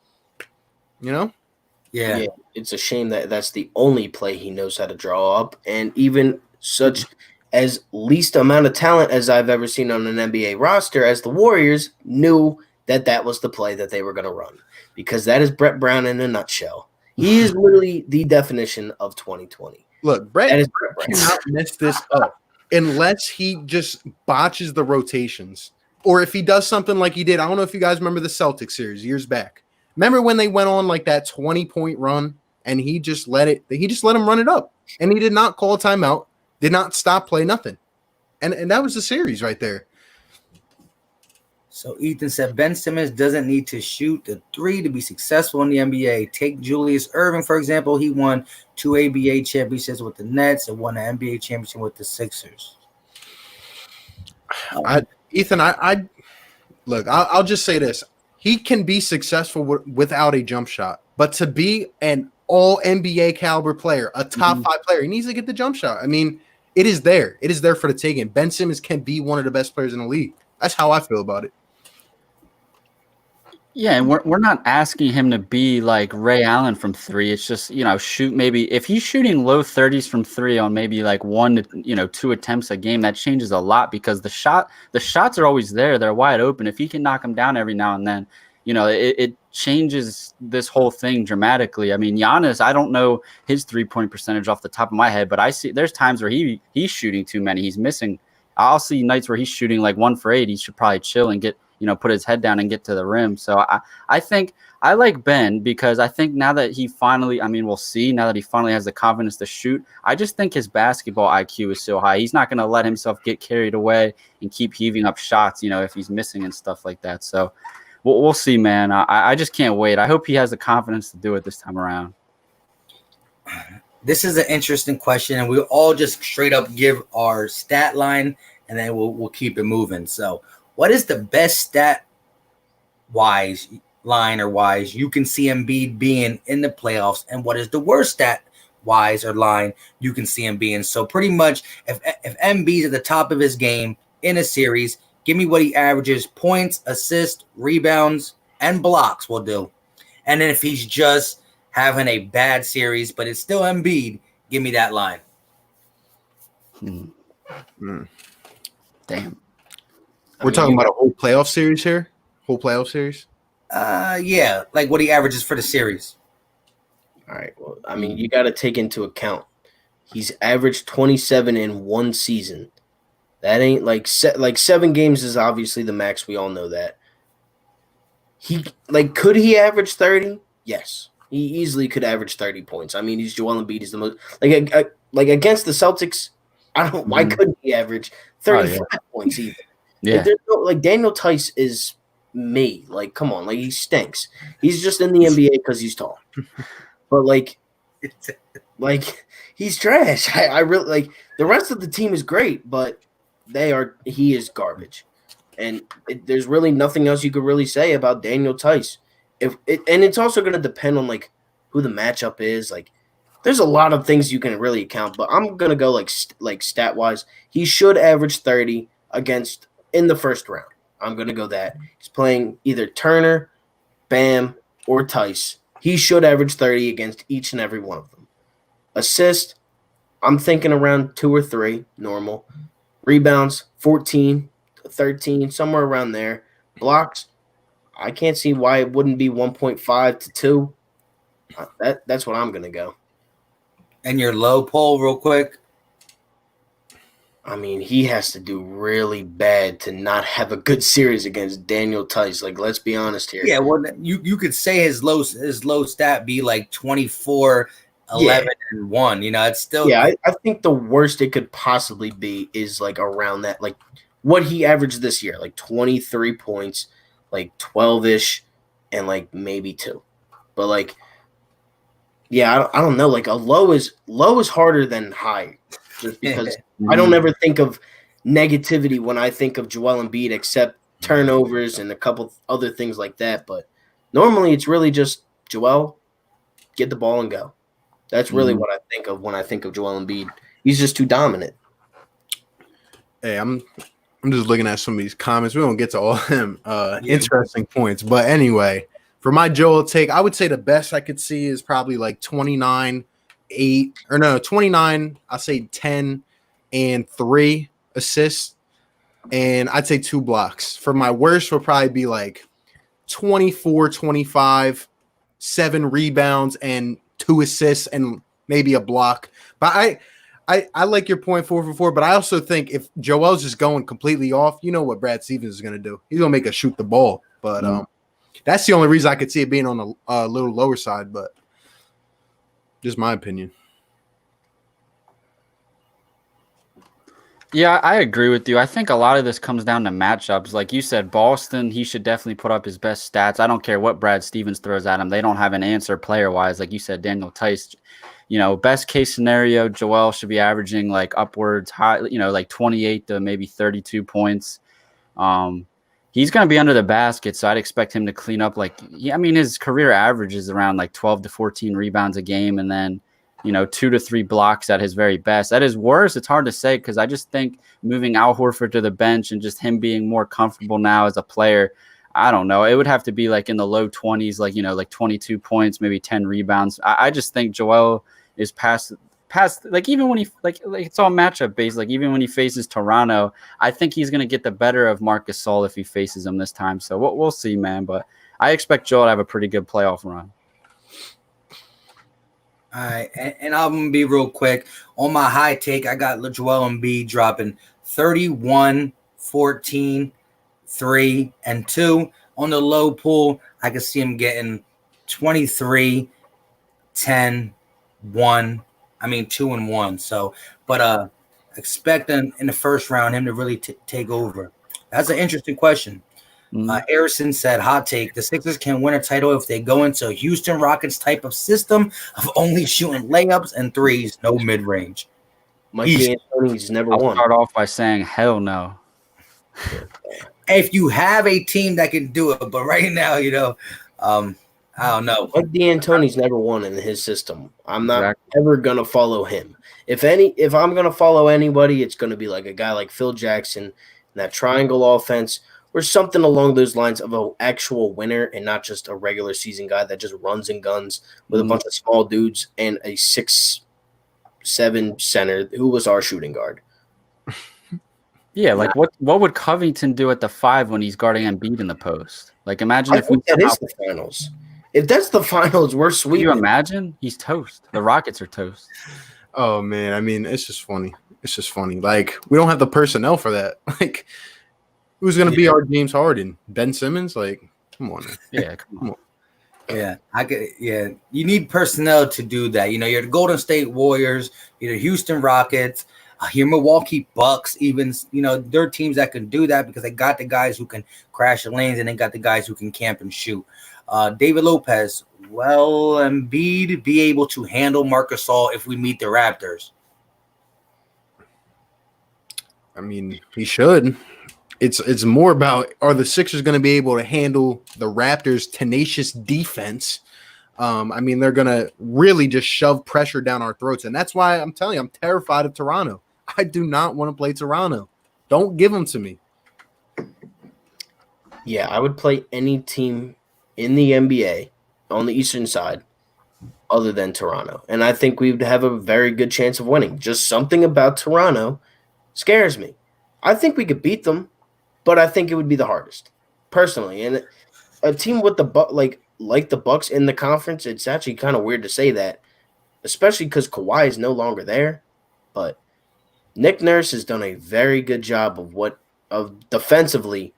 Yeah. It's a shame that that's the only play he knows how to draw up. And even such as least amount of talent as I've ever seen on an NBA roster, as the Warriors knew that was the play that they were going to run, because that is Brett Brown in a nutshell. He is literally the definition of 2020. Look, Brett cannot mess this up unless he just botches the rotations, or if he does something like he did. I don't know if you guys remember the Celtics series years back. Remember when they went on like that 20-point run and he just let them run it up, and he did not call a timeout, did not stop play, nothing. And that was the series right there. So Ethan said Ben Simmons doesn't need to shoot the three to be successful in the NBA. Take Julius Erving, for example. He won 2 ABA championships with the Nets and won an NBA championship with the Sixers. Ethan, I'll just say this. He can be successful without a jump shot, but to be an all NBA caliber player, a top 5 player, he needs to get the jump shot. I mean, it is there. It is there for the taking. Ben Simmons can be one of the best players in the league. That's how I feel about it. Yeah, and we're not asking him to be like Ray Allen from 3. It's just, shoot maybe if he's shooting low 30s from 3 on maybe like 1 to 2 attempts a game, that changes a lot, because the shots are always there. They're wide open. If he can knock them down every now and then, it changes this whole thing dramatically. I mean, Giannis, I don't know his 3-point percentage off the top of my head, but I see there's times where he's shooting too many. He's missing. I'll see nights where he's shooting like 1 for 8. He should probably chill and get, put his head down and get to the rim. So I think I like Ben, because I think now that he finally, we'll see now that he finally has the confidence to shoot. I just think his basketball IQ is so high. He's not going to let himself get carried away and keep heaving up shots, if he's missing and stuff like that. So we'll see, man. I just can't wait. I hope he has the confidence to do it this time around. This is an interesting question, and we'll all just straight up give our stat line, and then we'll keep it moving. So what is the best stat-wise line or wise you can see Embiid being in the playoffs, and what is the worst stat-wise or line you can see him being? So pretty much, if Embiid's at the top of his game in a series, give me what he averages: points, assists, rebounds, and blocks will do. And then if he's just having a bad series, but it's still Embiid, give me that line. Damn. We're talking about a whole playoff series here? Whole playoff series? Yeah, like what he averages for the series. All right. Well, you got to take into account he's averaged 27 in 1 season. That ain't like 7 games is obviously the max. We all know that. Could he average 30? Yes. He easily could average 30 points. He's Joel Embiid. He's the most like against the Celtics. Why couldn't he average 35 points even? Yeah. Daniel Tice is me. Come on. He stinks. He's just in the NBA because he's tall. But he's trash. I really the rest of the team is great, but he is garbage. And there's really nothing else you could really say about Daniel Tice. And it's also going to depend on who the matchup is. There's a lot of things you can really count, but I'm going to go stat wise. He should average 30 in the first round. I'm going to go that. He's playing either Turner, Bam, or Tice. He should average 30 against each and every one of them. Assist, I'm thinking around 2 or 3, normal. Rebounds, 14, 13, somewhere around there. Blocks, I can't see why it wouldn't be 1.5 to 2. That's what I'm going to go. And your low poll real quick. He has to do really bad to not have a good series against Daniel Tice. Let's be honest here. Yeah, well, you could say his low stat be 24, 11, and 1. It's still. Yeah, I think the worst it could possibly be is around that, what he averaged this year, 23 points, 12-ish, and maybe 2. But yeah, I don't know. A low is harder than high, just because I don't ever think of negativity when I think of Joel Embiid, except turnovers and a couple other things like that. But normally it's really just Joel, get the ball and go. That's really what I think of when I think of Joel Embiid. He's just too dominant. Hey, I'm just looking at some of these comments. We won't get to all of them interesting points. But anyway, for my Joel take, I would say the best I could see is probably 29, 8, or no, 29, I'll say 10, and 3 assists, and I'd say 2 blocks. For my worst would probably be like 24, 25, 7 rebounds and 2 assists and maybe a block. But I like your point 4 for 4, but I also think if Joel's just going completely off, you know what Brad Stevens is going to do. He's going to make us shoot the ball. But that's the only reason I could see it being on a little lower side, but just my opinion. Yeah, I agree with you. I think a lot of this comes down to matchups. Like you said, Boston, he should definitely put up his best stats. I don't care what Brad Stevens throws at him. They don't have an answer player-wise. Like you said, Daniel Tice, best case scenario, Joel should be averaging like upwards high, like 28 to maybe 32 points. He's going to be under the basket, so I'd expect him to clean up his career average is around like 12 to 14 rebounds a game, and then 2 to 3 blocks at his very best. At his worst, it's hard to say because I just think moving Al Horford to the bench and just him being more comfortable now as a player, I don't know. It would have to be like in the low 20s, like 22 points, maybe 10 rebounds. I just think Joel is past like even when he like it's all matchup based. Like even when he faces Toronto, I think he's going to get the better of Marc Gasol if he faces him this time. So we'll see, man. But I expect Joel to have a pretty good playoff run. All right, and I'm going to be real quick. On my high take, I got Joel Embiid dropping 31, 14, 3, and 2. On the low pool, I can see him getting 23, 10, 1. 2 and 1. So, but expect in the first round him to really take over. That's an interesting question. Harrison said, hot take, the Sixers can win a title if they go into a Houston Rockets type of system of only shooting layups and threes, no mid-range. Mike D'Antoni's never won. I'll start off by saying hell no. If you have a team that can do it, but right now, I don't know. Mike D'Antoni's never won in his system. I'm not ever going to follow him. If I'm going to follow anybody, it's going to be like a guy like Phil Jackson and that triangle offense, or something along those lines of an actual winner and not just a regular season guy that just runs and guns with a bunch of small dudes and a 6'7" center who was our shooting guard. Yeah, like what would Covington do at the 5 when he's guarding Embiid in the post? Like imagine if that is the finals. If that's the finals, we're sweeping. Can you imagine? He's toast. The Rockets are toast. Oh man, it's just funny. Like we don't have the personnel for that. Like who's going to be our James Harden? Ben Simmons? Like, come on. Yeah, come on. Yeah, you need personnel to do that. You're the Golden State Warriors, you're the Houston Rockets, your Milwaukee Bucks. Even there are teams that can do that because they got the guys who can crash the lanes and they got the guys who can camp and shoot. David Lopez, Embiid be able to handle Marc Gasol if we meet the Raptors? He should. It's more about, are the Sixers going to be able to handle the Raptors' tenacious defense? They're going to really just shove pressure down our throats. And that's why I'm telling you, I'm terrified of Toronto. I do not want to play Toronto. Don't give them to me. Yeah, I would play any team in the NBA on the Eastern side other than Toronto. And I think we'd have a very good chance of winning. Just something about Toronto scares me. I think we could beat them, but I think it would be the hardest, personally. And a team with the like the Bucks in the conference, it's actually kind of weird to say that, especially because Kawhi is no longer there. But Nick Nurse has done a very good job of defensively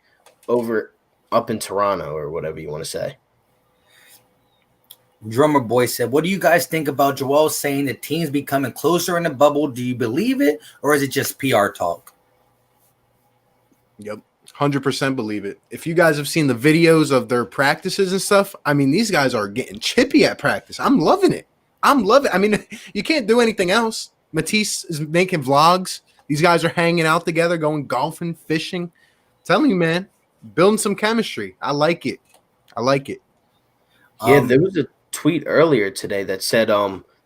up in Toronto, or whatever you want to say. Drummer Boy said, what do you guys think about Joel saying the team's becoming closer in the bubble? Do you believe it, or is it just PR talk? Yep, 100% believe it. If you guys have seen the videos of their practices and stuff, these guys are getting chippy at practice. I'm loving it. You can't do anything else. Matisse is making vlogs. These guys are hanging out together, going golfing, fishing. I'm telling you, man, building some chemistry. I like it. Yeah, there was a tweet earlier today that said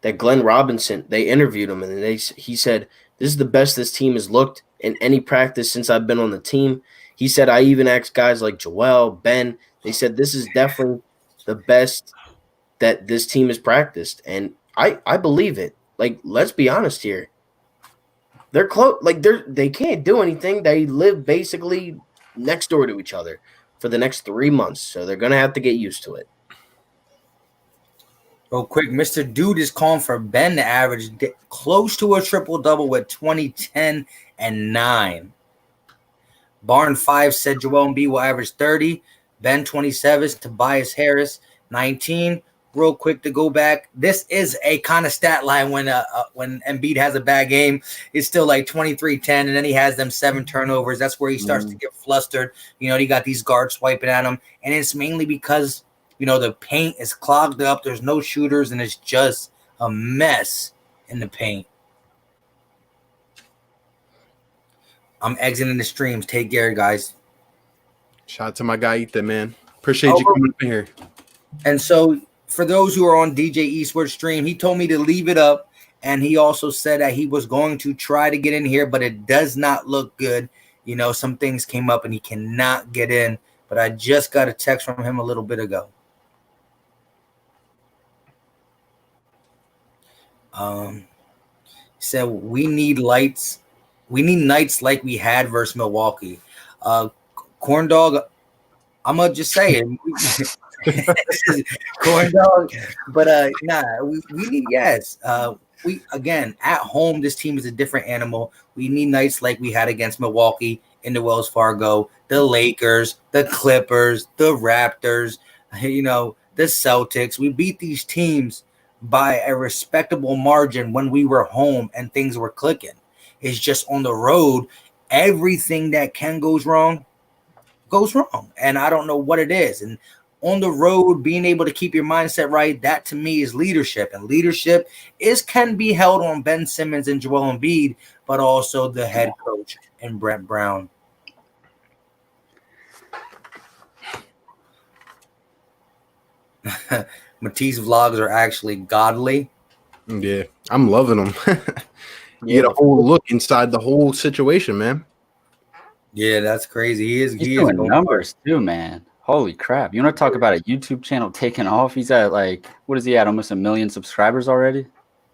that Glenn Robinson, they interviewed him, and he said, this is the best this team has looked in any practice since I've been on the team. He said, I even asked guys like Joel, Ben. They said, this is definitely the best that this team has practiced. And I believe it. Like, let's be honest here. they're close. Like they can't do anything. They live basically next door to each other for the next 3 months, so they're gonna have to get used to it. Real quick, Mr. Dude is calling for Ben to average close to a triple-double with 20, 10, and 9. Barn 5 said Joel Embiid will average 30. Ben 27, Tobias Harris 19. Real quick to go back, this is a kind of stat line when Embiid has a bad game. It's still like 23-10, and then he has them 7 turnovers. That's where he starts to get flustered. You know, you got these guards swiping at him, and it's mainly because the paint is clogged up. There's no shooters, and it's just a mess in the paint. I'm exiting the streams. Take care, guys. Shout out to my guy Ethan, man. Appreciate you coming up in here. And so for those who are on DJ Eastwood's stream, he told me to leave it up, and he also said that he was going to try to get in here, but it does not look good. Some things came up, and he cannot get in. But I just got a text from him a little bit ago. He said we need lights. We need nights like we had versus Milwaukee. Corn Dog, I'm gonna just say it. Corn Dog, but we need we again at home. This team is a different animal. We need nights like we had against Milwaukee in the Wells Fargo, the Lakers, the Clippers, the Raptors, the Celtics. We beat these teams by a respectable margin when we were home and things were clicking. It's just on the road, everything that goes wrong, and I don't know what it is. And on the road, being able to keep your mindset right, that to me is leadership, and leadership can be held on Ben Simmons and Joel Embiid, but also the head coach and Brett Brown. Matisse vlogs are actually godly. Yeah, I'm loving them. You get a whole look inside the whole situation, man. Yeah, that's crazy. He's doing numbers too, man. Holy crap. You want to talk about a YouTube channel taking off? He's at what is he at? Almost 1 million subscribers already?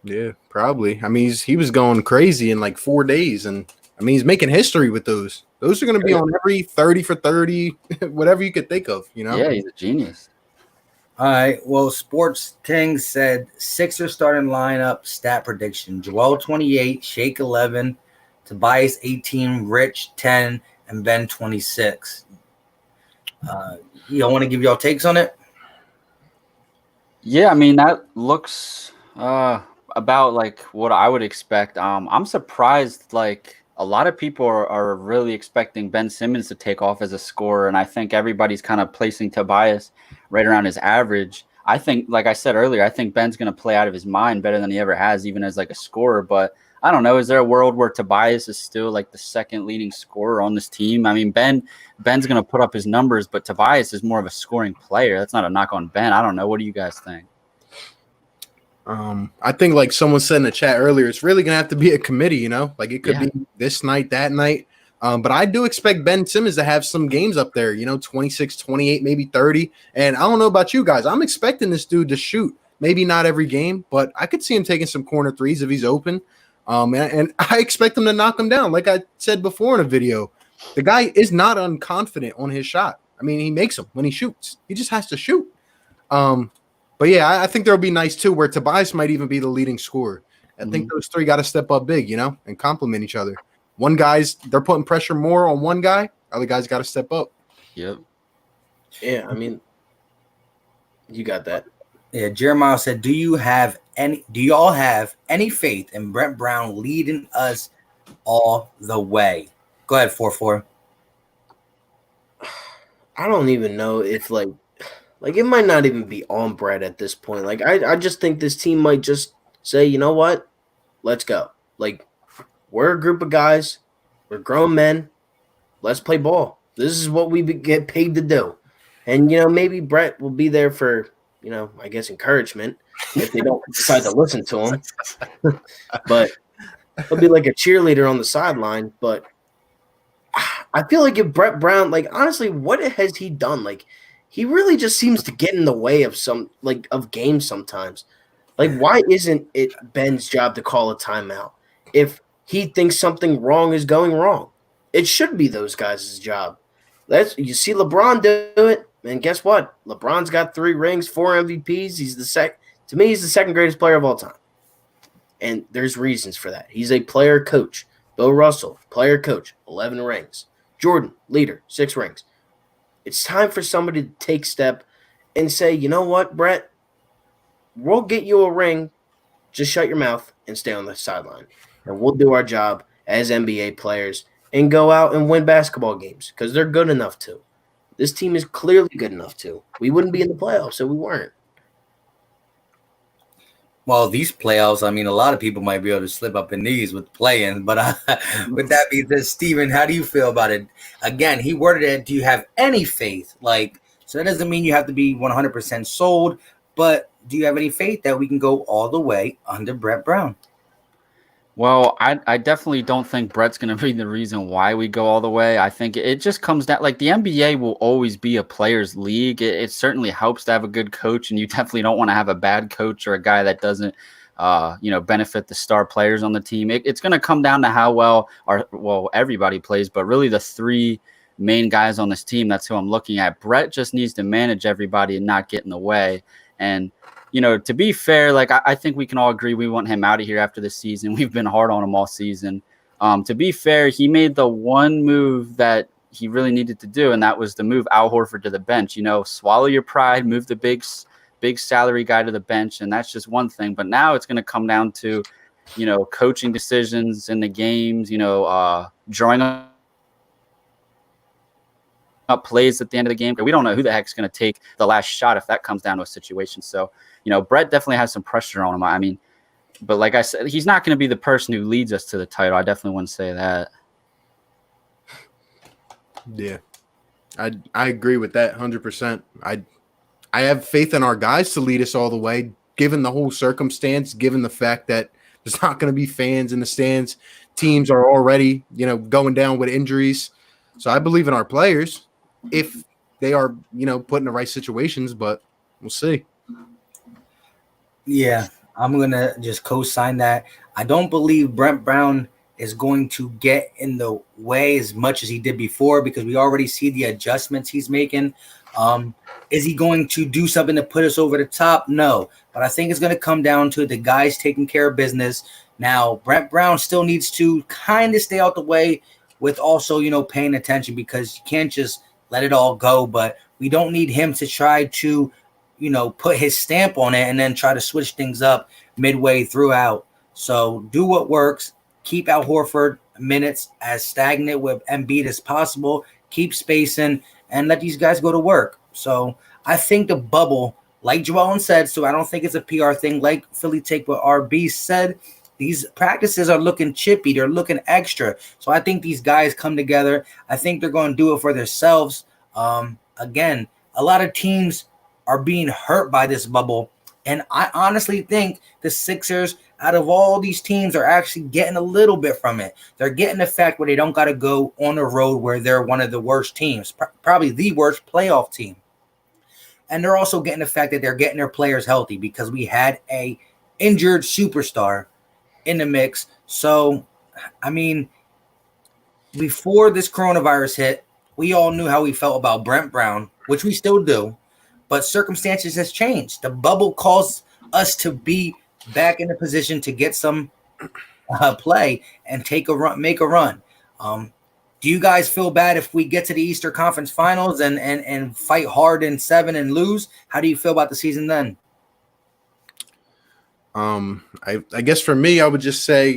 Yeah, probably. I mean, he was going crazy in 4 days, and I mean, he's making history with those. Those are going to be on every 30 for 30, whatever you could think of, Yeah, he's a genius. All right. Well, Sports Ting said Sixers starting lineup stat prediction: Joel 28, Shake 11, Tobias 18, Rich 10, and Ben 26. You want to give y'all takes on it? Yeah, I mean that looks about what I would expect. I'm surprised. A lot of people are really expecting Ben Simmons to take off as a scorer, and I think everybody's kind of placing Tobias right around his average. I think, like I said earlier, I think Ben's going to play out of his mind better than he ever has, even as a scorer. But I don't know. Is there a world where Tobias is still the second leading scorer on this team? I mean, Ben's going to put up his numbers, but Tobias is more of a scoring player. That's not a knock on Ben. I don't know. What do you guys think? I think someone said in the chat earlier, it's really gonna have to be a committee, it could be this night, that night. But I do expect Ben Simmons to have some games up there, 26, 28, maybe 30. And I don't know about you guys. I'm expecting this dude to shoot. Maybe not every game, but I could see him taking some corner threes if he's open. And I expect him to knock him down. Like I said before in a video, the guy is not unconfident on his shot. I mean, he makes them when he shoots. He just has to shoot. But yeah, I think there'll be nights too where Tobias might even be the leading scorer. I think those three got to step up big, and complement each other. They're putting pressure more on one guy. Other guys got to step up. Yep. Yeah, I mean, you got that. Yeah, Jeremiah said, do y'all have any faith in Brett Brown leading us all the way? Go ahead, 4-4. I don't even know if it might not even be on Brett at this point. I just think this team might just say, you know what? Let's go. We're a group of guys. We're grown men. Let's play ball. This is what we get paid to do. And, maybe Brett will be there for, I guess encouragement if they don't decide to listen to him. But he'll be like a cheerleader on the sideline. But I feel like if Brett Brown, honestly, what has he done? He really just seems to get in the way of of games sometimes. Why isn't it Ben's job to call a timeout? If he thinks something wrong is going wrong. It should be those guys' job. You see LeBron do it, and guess what? LeBron's got 3 rings, 4 MVPs. To me, he's the second greatest player of all time. And there's reasons for that. He's a player coach. Bill Russell, player coach, 11 rings. Jordan, leader, 6 rings. It's time for somebody to take step and say, you know what, Brett? We'll get you a ring. Just shut your mouth and stay on the sideline. And we'll do our job as NBA players and go out and win basketball games because they're good enough to. This team is clearly good enough to. We wouldn't be in the playoffs, so we weren't. Well, these playoffs, I mean, a lot of people might be able to slip up in these with playing. But with that being said, Steven, how do you feel about it? Again, he worded it, do you have any faith? So that doesn't mean you have to be 100% sold, but do you have any faith that we can go all the way under Brett Brown? Well, I definitely don't think Brett's going to be the reason why we go all the way. I think it just comes down, like, the NBA will always be a players' league. It certainly helps to have a good coach, and you definitely don't want to have a bad coach or a guy that doesn't, benefit the star players on the team. It's going to come down to how well everybody plays, but really the 3 main guys on this team, that's who I'm looking at. Brett just needs to manage everybody and not get in the way. And to be fair, I think we can all agree we want him out of here after this season. We've been hard on him all season. To be fair, he made the one move that he really needed to do, and that was to move Al Horford to the bench. Swallow your pride, move the big salary guy to the bench, and that's just one thing. But now it's going to come down to, coaching decisions in the games, drawing up plays at the end of the game. We don't know who the heck's going to take the last shot if that comes down to a situation. So, Brett definitely has some pressure on him. I mean, but like I said, he's not going to be the person who leads us to the title. I definitely wouldn't say that. Yeah, I agree with that 100%. I have faith in our guys to lead us all the way, given the whole circumstance, given the fact that there's not going to be fans in the stands. Teams are already, going down with injuries. So I believe in our players if they are, put in the right situations, but we'll see. Yeah, I'm going to just co-sign that. I don't believe Brett Brown is going to get in the way as much as he did before because we already see the adjustments he's making. Is he going to do something to put us over the top? No, but I think it's going to come down to the guys taking care of business. Now, Brett Brown still needs to kind of stay out the way with also, paying attention because you can't just let it all go. But we don't need him to try to, put his stamp on it and then try to switch things up midway throughout. So do what works. Keep Al Horford minutes as stagnant with Embiid as possible. Keep spacing and let these guys go to work. So I think the bubble, like Joellen said, so I don't think it's a PR thing. Like Philly Take what RB said, these practices are looking chippy. They're looking extra. So I think these guys come together. I think they're going to do it for themselves. Again, a lot of teams are being hurt by this bubble. And I honestly think the Sixers, out of all these teams, are actually getting a little bit from it. They're getting the fact where they don't got to go on the road where they're one of the worst teams, probably the worst playoff team. And they're also getting the fact that they're getting their players healthy because we had a injured superstar in the mix. So, I mean, before this coronavirus hit, we all knew how we felt about Brett Brown, which we still do. But circumstances has changed. The bubble caused us to be back in a position to get some play and make a run. Do you guys feel bad if we get to the Eastern Conference Finals and fight hard in 7 and lose? How do you feel about the season then? I guess for me, I would just say,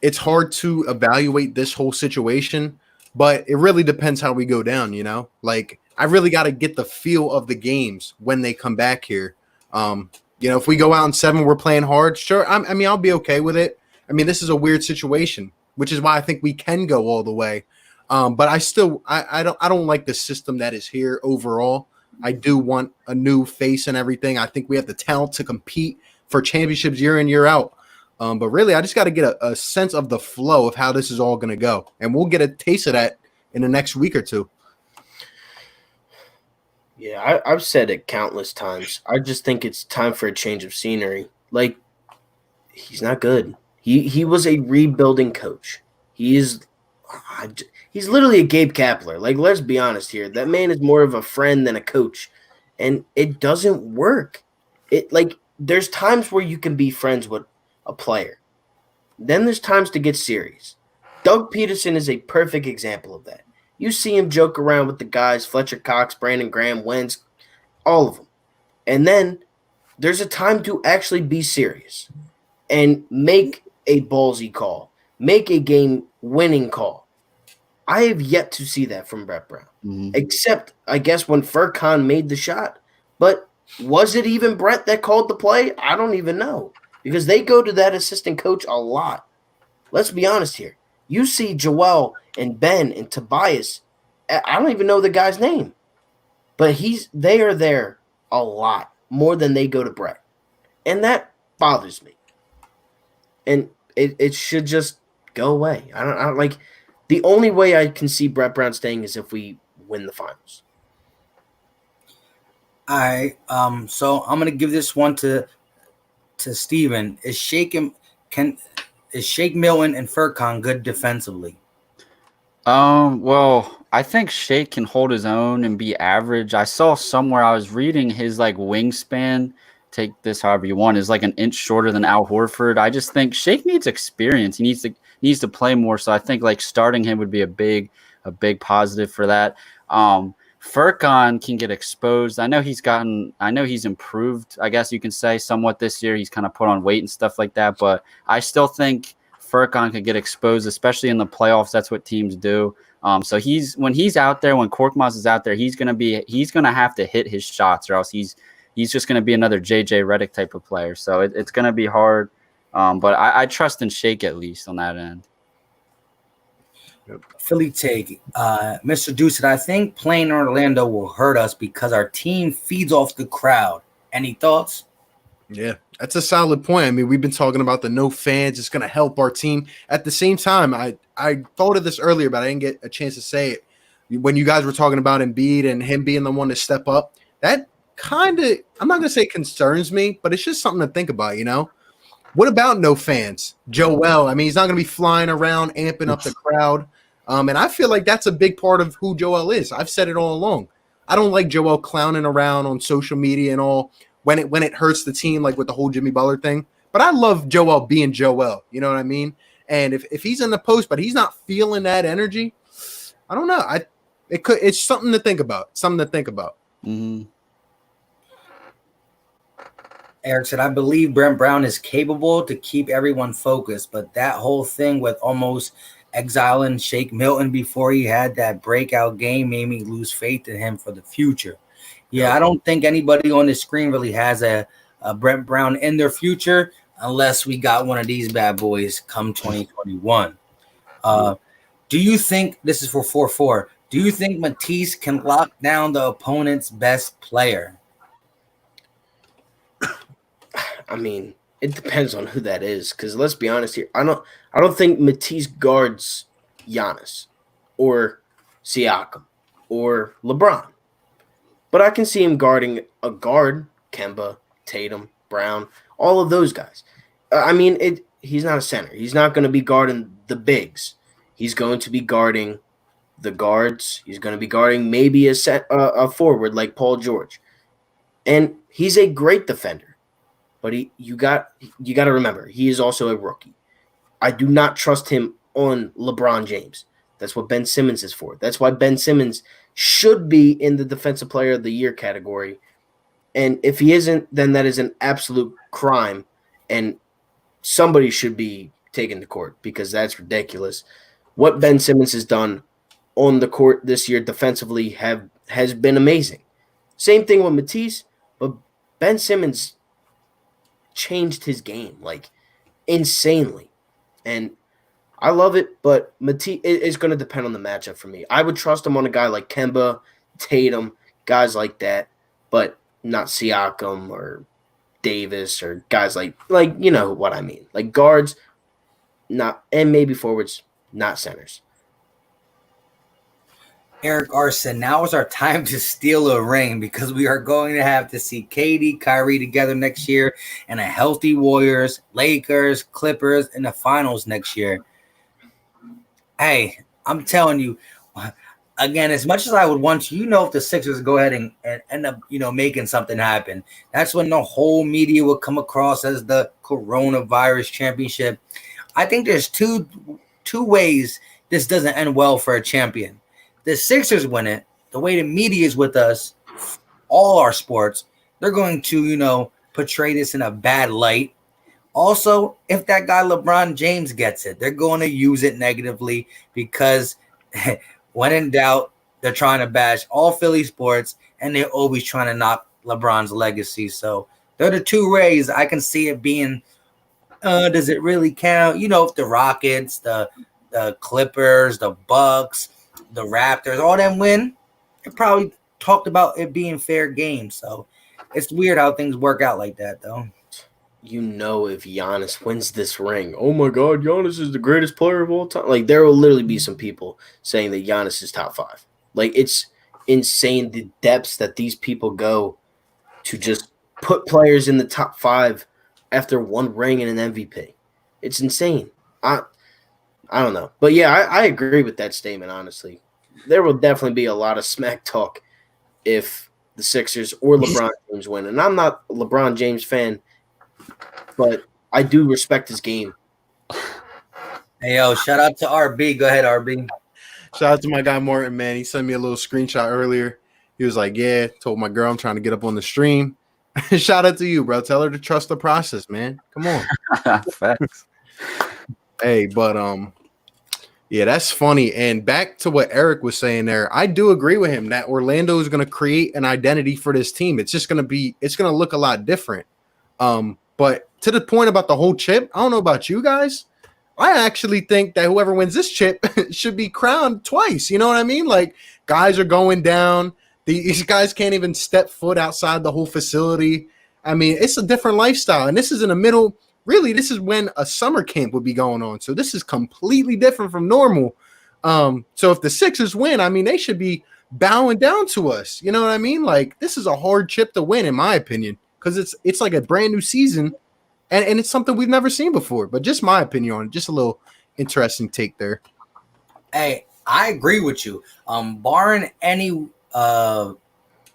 it's hard to evaluate this whole situation, but it really depends how we go down, Like, I really got to get the feel of the games when they come back here. If we go out in 7, we're playing hard. Sure. I'll be okay with it. This is a weird situation, which is why I think we can go all the way. But I don't like the system that is here overall. I do want a new face and everything. I think we have the talent to compete for championships year in, year out. But really, I just got to get a sense of the flow of how this is all going to go. And we'll get a taste of that in the next week or two. Yeah, I've said it countless times. I just think it's time for a change of scenery. Like, he's not good. He was a rebuilding coach. He's literally a Gabe Kapler. Like, let's be honest here. That man is more of a friend than a coach, and it doesn't work. There's times where you can be friends with a player. Then there's times to get serious. Doug Peterson is a perfect example of that. You see him joke around with the guys, Fletcher Cox, Brandon Graham, Wentz, all of them. And then there's a time to actually be serious and make a ballsy call, make a game-winning call. I have yet to see that from Brett Brown, except, I guess, when Furkan made the shot. But was it even Brett that called the play? I don't even know, because they go to that assistant coach a lot. Let's be honest here. You see Joel and Ben and Tobias. I don't even know the guy's name, but they are there a lot more than they go to Brett, and that bothers me. And it should just go away. I don't like. The only way I can see Brett Brown staying is if we win the finals. All right. So I'm gonna give this one to Steven. Is Shake Milton and Furkan good defensively? Well, I think Shake can hold his own and be average. I saw somewhere, I was reading his like wingspan, take this however you want, is like an inch shorter than Al Horford. I just think Shake needs experience. He needs to play more. So I think like starting him would be a big positive for that. Furkan can get exposed. I know he's improved, I guess you can say, somewhat this year. He's kind of put on weight and stuff like that, but I still think Furkan could get exposed, especially in the playoffs. That's what teams do. So when he's out there, when Korkmaz is out there, he's gonna have to hit his shots, or else he's just gonna be another JJ Redick type of player. So it's gonna be hard. But I trust in Shake at least on that end. Philly take, Mr. Deuce, I think playing in Orlando will hurt us because our team feeds off the crowd. Any thoughts? Yeah, that's a solid point. I mean, we've been talking about the no fans. It's going to help our team. At the same time, I thought of this earlier, but I didn't get a chance to say it. When you guys were talking about Embiid and him being the one to step up, that kind of, I'm not going to say concerns me, but it's just something to think about, you know? What about no fans? Joel, I mean, he's not going to be flying around, amping up the crowd. And I feel like that's a big part of who Joel is. I've said it all along. I don't like Joel clowning around on social media and all when it hurts the team, like with the whole Jimmy Butler thing. But I love Joel being Joel. You know what I mean? And if he's in the post, but he's not feeling that energy, I don't know. It's something to think about. Mm-hmm. Eric said, I believe Brent Brown is capable to keep everyone focused, but that whole thing with almost exiling Shake Milton before he had that breakout game made me lose faith in him for the future. Yeah, I don't think anybody on the screen really has a Brent Brown in their future unless we got one of these bad boys come 2021. Do you think, this is for 4-4, do you think Matisse can lock down the opponent's best player? I mean, it depends on who that is, because let's be honest here. I don't think Matisse guards Giannis or Siakam or LeBron. But I can see him guarding a guard, Kemba, Tatum, Brown, all of those guys. I mean, he's not a center. He's not going to be guarding the bigs. He's going to be guarding the guards. He's going to be guarding maybe a forward like Paul George. And he's a great defender. But you got to remember, he is also a rookie. I do not trust him on LeBron James. That's what Ben Simmons is for. That's why Ben Simmons should be in the Defensive Player of the Year category. And if he isn't, then that is an absolute crime. And somebody should be taken to court because that's ridiculous. What Ben Simmons has done on the court this year defensively has been amazing. Same thing with Matisse, but Ben Simmons changed his game like insanely. And I love it, but Matisse is going to depend on the matchup for me. I would trust him on a guy like Kemba, Tatum, guys like that, but not Siakam or Davis or guys like you know what I mean. Like guards, not, and maybe forwards, not centers. Eric Arson, now is our time to steal a ring because we are going to have to see KD, Kyrie together next year and a healthy Warriors, Lakers, Clippers in the finals next year. Hey, I'm telling you, again, as much as I would want if the Sixers go ahead and end up, making something happen, that's when the whole media will come across as the coronavirus championship. I think there's two ways this doesn't end well for a champion. The Sixers win it, the way the media is with us, all our sports, they're going to, portray this in a bad light. Also, if that guy LeBron James gets it, they're going to use it negatively because when in doubt, they're trying to bash all Philly sports and they're always trying to knock LeBron's legacy. So they're the two ways I can see it being. Does it really count? If the Rockets, the Clippers, the Bucks, the Raptors, all them win, it probably talked about it being fair game. So it's weird how things work out like that, though. If Giannis wins this ring, oh my God, Giannis is the greatest player of all time. Like, there will literally be some people saying that Giannis is top 5. Like, it's insane the depths that these people go to just put players in the top 5 after one ring and an MVP. It's insane. I don't know. But yeah, I agree with that statement, honestly. There will definitely be a lot of smack talk if the Sixers or LeBron James win. And I'm not a LeBron James fan, but I do respect his game. Hey, yo, shout out to RB. Go ahead, RB. Shout out to my guy Morton, man. He sent me a little screenshot earlier. He was like, yeah, told my girl I'm trying to get up on the stream. Shout out to you, bro. Tell her to trust the process, man. Come on. Facts. Hey, but yeah, that's funny. And back to what Eric was saying there, I do agree with him that Orlando is going to create an identity for this team. It's just going to look a lot different. But to the point about the whole chip, I don't know about you guys. I actually think that whoever wins this chip should be crowned twice. You know what I mean? Like, guys are going down. These guys can't even step foot outside the whole facility. I mean, it's a different lifestyle. And this is in the middle. Really, this is when a summer camp would be going on. So this is completely different from normal. So if the Sixers win, I mean, they should be bowing down to us. You know what I mean? Like, this is a hard chip to win, in my opinion, because it's like a brand new season. And it's something we've never seen before. But just my opinion on it, just a little interesting take there. Hey, I agree with you. Barring any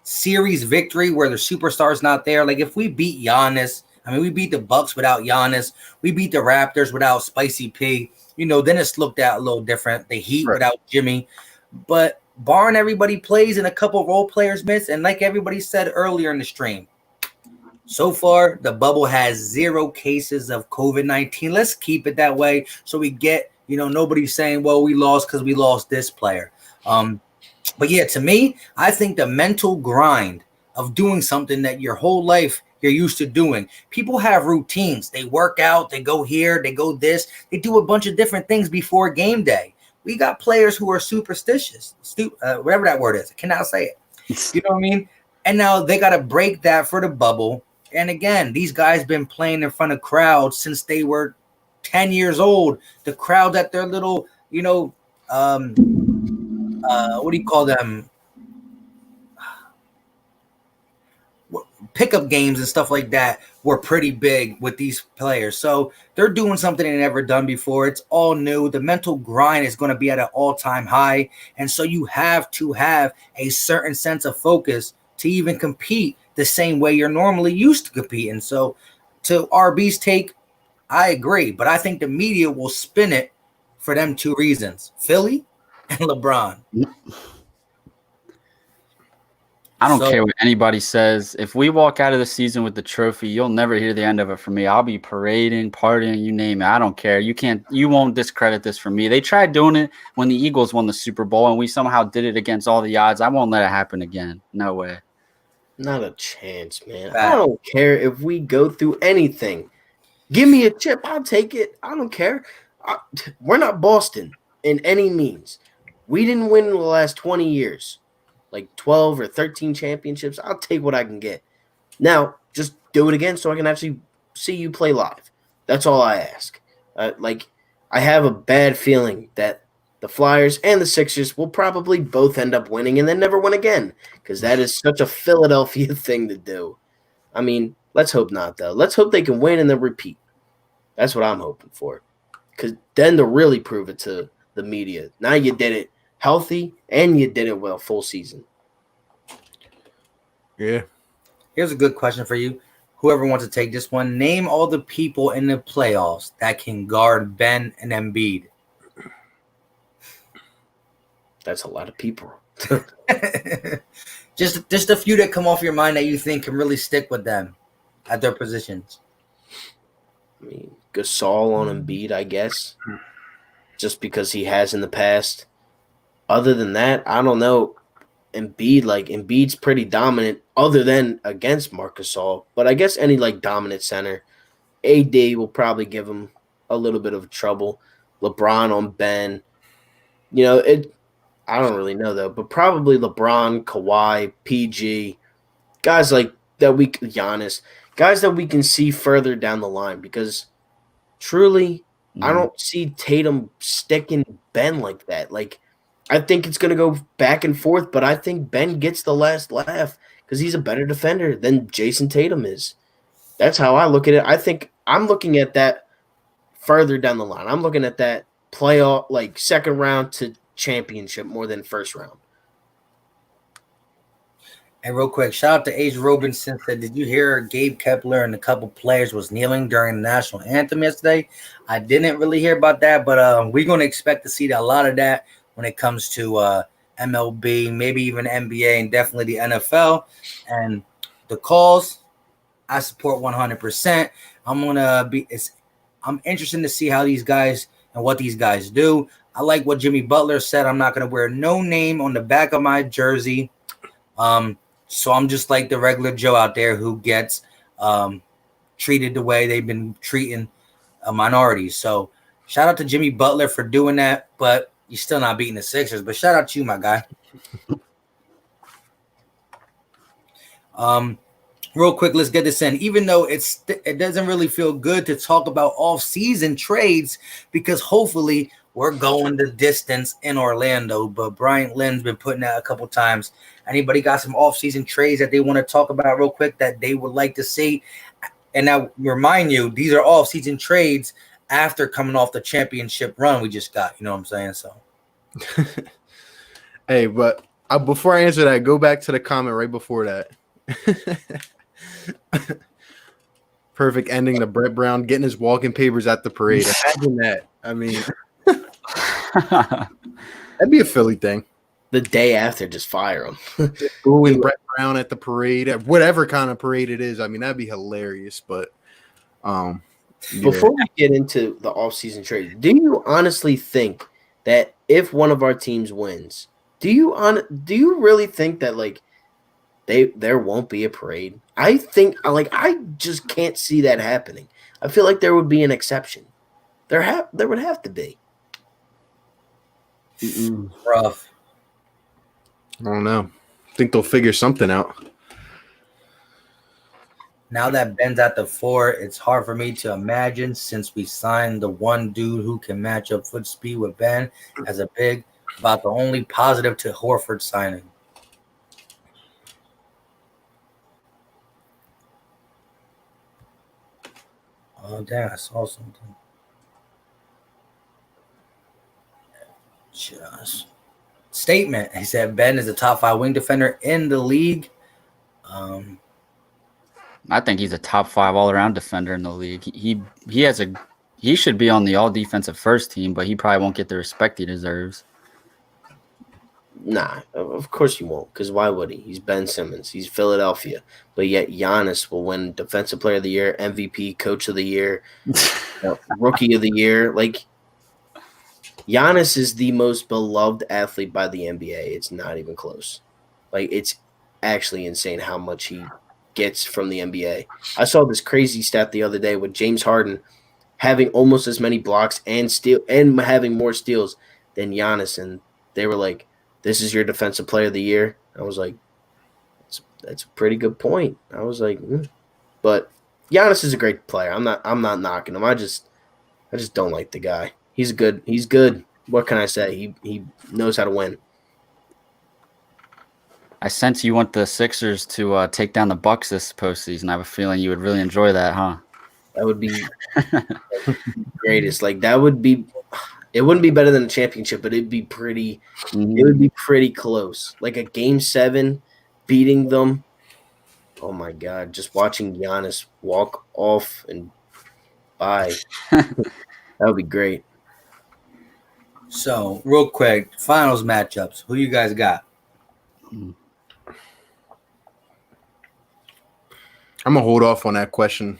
series victory where the superstar's not there, like if we beat Giannis, I mean, we beat the Bucks without Giannis, we beat the Raptors without Spicy P, then it's looked at a little different. The Heat without Jimmy. But barring everybody plays and a couple role players miss, and like everybody said earlier in the stream, so far the bubble has 0 cases of COVID-19. Let's keep it that way so we get, nobody's saying, well, we lost because we lost this player. But yeah, to me, I think the mental grind of doing something that your whole life you're used to doing. People have routines. They work out, they go here, they go this. They do a bunch of different things before game day. We got players who are superstitious, whatever that word is. I cannot say it. You know what I mean? And now they got to break that for the bubble. And again, these guys been playing in front of crowds since they were 10 years old. The crowd at their little, what do you call them? Pickup games and stuff like that were pretty big with these players. So they're doing something they never done before. It's all new. The mental grind is going to be at an all-time high. And so you have to have a certain sense of focus to even compete the same way you're normally used to competing. So to RB's take, I agree. But I think the media will spin it for them 2 reasons. Philly and LeBron. I don't care what anybody says. If we walk out of the season with the trophy, you'll never hear the end of it from me. I'll be parading, partying, you name it. I don't care. You won't discredit this from me. They tried doing it when the Eagles won the Super Bowl and we somehow did it against all the odds. I won't let it happen again. No way. Not a chance, man. I don't care if we go through anything. Give me a chip. I'll take it. I don't care. We're not Boston in any means. We didn't win in the last 20 years. Like 12 or 13 championships. I'll take what I can get. Now, just do it again so I can actually see you play live. That's all I ask. I have a bad feeling that the Flyers and the Sixers will probably both end up winning and then never win again because that is such a Philadelphia thing to do. I mean, let's hope not, though. Let's hope they can win and then repeat. That's what I'm hoping for because then they'll really prove it to the media. Now you did it healthy and you did it well full season. Yeah. Here's a good question for you. Whoever wants to take this one, name all the people in the playoffs that can guard Ben and Embiid. That's a lot of people. just a few that come off your mind that you think can really stick with them at their positions. I mean, Gasol on Embiid, I guess, just because he has in the past. Other than that, I don't know. Embiid's pretty dominant other than against Marc Gasol. But I guess any, dominant center, AD will probably give him a little bit of trouble. LeBron on Ben. I don't really know, though. But probably LeBron, Kawhi, PG, guys like that Giannis, guys that we can see further down the line. Because truly, I don't see Tatum sticking Ben like that. I think it's going to go back and forth, but I think Ben gets the last laugh because he's a better defender than Jason Tatum is. That's how I look at it. I think I'm looking at that further down the line. I'm looking at that playoff, second round to championship more than first round. And real quick, shout out to Age Robinson. Said, did you hear Gabe Kepler and a couple players was kneeling during the national anthem yesterday? I didn't really hear about that, but we're going to expect to see a lot of that when it comes to MLB, maybe even NBA, and definitely the NFL. And the calls, I support 100%. I'm interested to see how these guys and what these guys do. I like what Jimmy Butler said. I'm not going to wear no name on the back of my jersey. So I'm just like the regular Joe out there who gets treated the way they've been treating minorities. So shout out to Jimmy Butler for doing that, but you're still not beating the Sixers, but shout out to you, my guy. Real quick, let's get this in. Even though it doesn't really feel good to talk about off-season trades because hopefully we're going the distance in Orlando, but Bryant Lynn's been putting out a couple times. Anybody got some off-season trades that they want to talk about real quick that they would like to see? And now remind you, these are off-season trades after coming off the championship run we just got. You know what I'm saying? So, hey, but before I answer that, go back to the comment right before that. Perfect ending to Brett Brown getting his walking papers at the parade. Imagine that. I mean, that'd be a Philly thing. The day after, just fire him. Booing Brett Brown at the parade, whatever kind of parade it is. I mean, that'd be hilarious. But yeah. Before we get into the offseason trade, do you honestly think that if one of our teams wins, do you really think that there won't be a parade? I think I just can't see that happening. I feel like there would be an exception. There would have to be. Rough. I don't know. I think they'll figure something out. Now that Ben's at the 4, it's hard for me to imagine since we signed the one dude who can match up foot speed with Ben as a big, about the only positive to Horford signing. Oh, damn, I saw something. Just statement. He said Ben is a top 5 wing defender in the league. I think he's a top 5 all-around defender in the league. He should be on the all-defensive first team, but he probably won't get the respect he deserves. Nah, of course you won't, because why would he? He's Ben Simmons. He's Philadelphia. But yet Giannis will win Defensive Player of the Year, MVP, Coach of the Year, Rookie of the Year. Giannis is the most beloved athlete by the NBA. It's not even close. It's actually insane how much he gets from the NBA. I saw this crazy stat the other day with James Harden having almost as many blocks and having more steals than Giannis, and they were like, "This is your Defensive Player of the Year." I was like, "That's a pretty good point." I was like, but Giannis is a great player. I'm not knocking him. I just don't like the guy. He's good. what can I say? He knows how to win. I sense you want the Sixers to take down the Bucks this postseason. I have a feeling you would really enjoy that, huh? That would be greatest. Like that would be. It wouldn't be better than a championship, but it'd be pretty. It would be pretty close. Like a game 7, beating them. Oh my God! Just watching Giannis walk off and by. That would be great. So, real quick, finals matchups. Who you guys got? I'm gonna hold off on that question.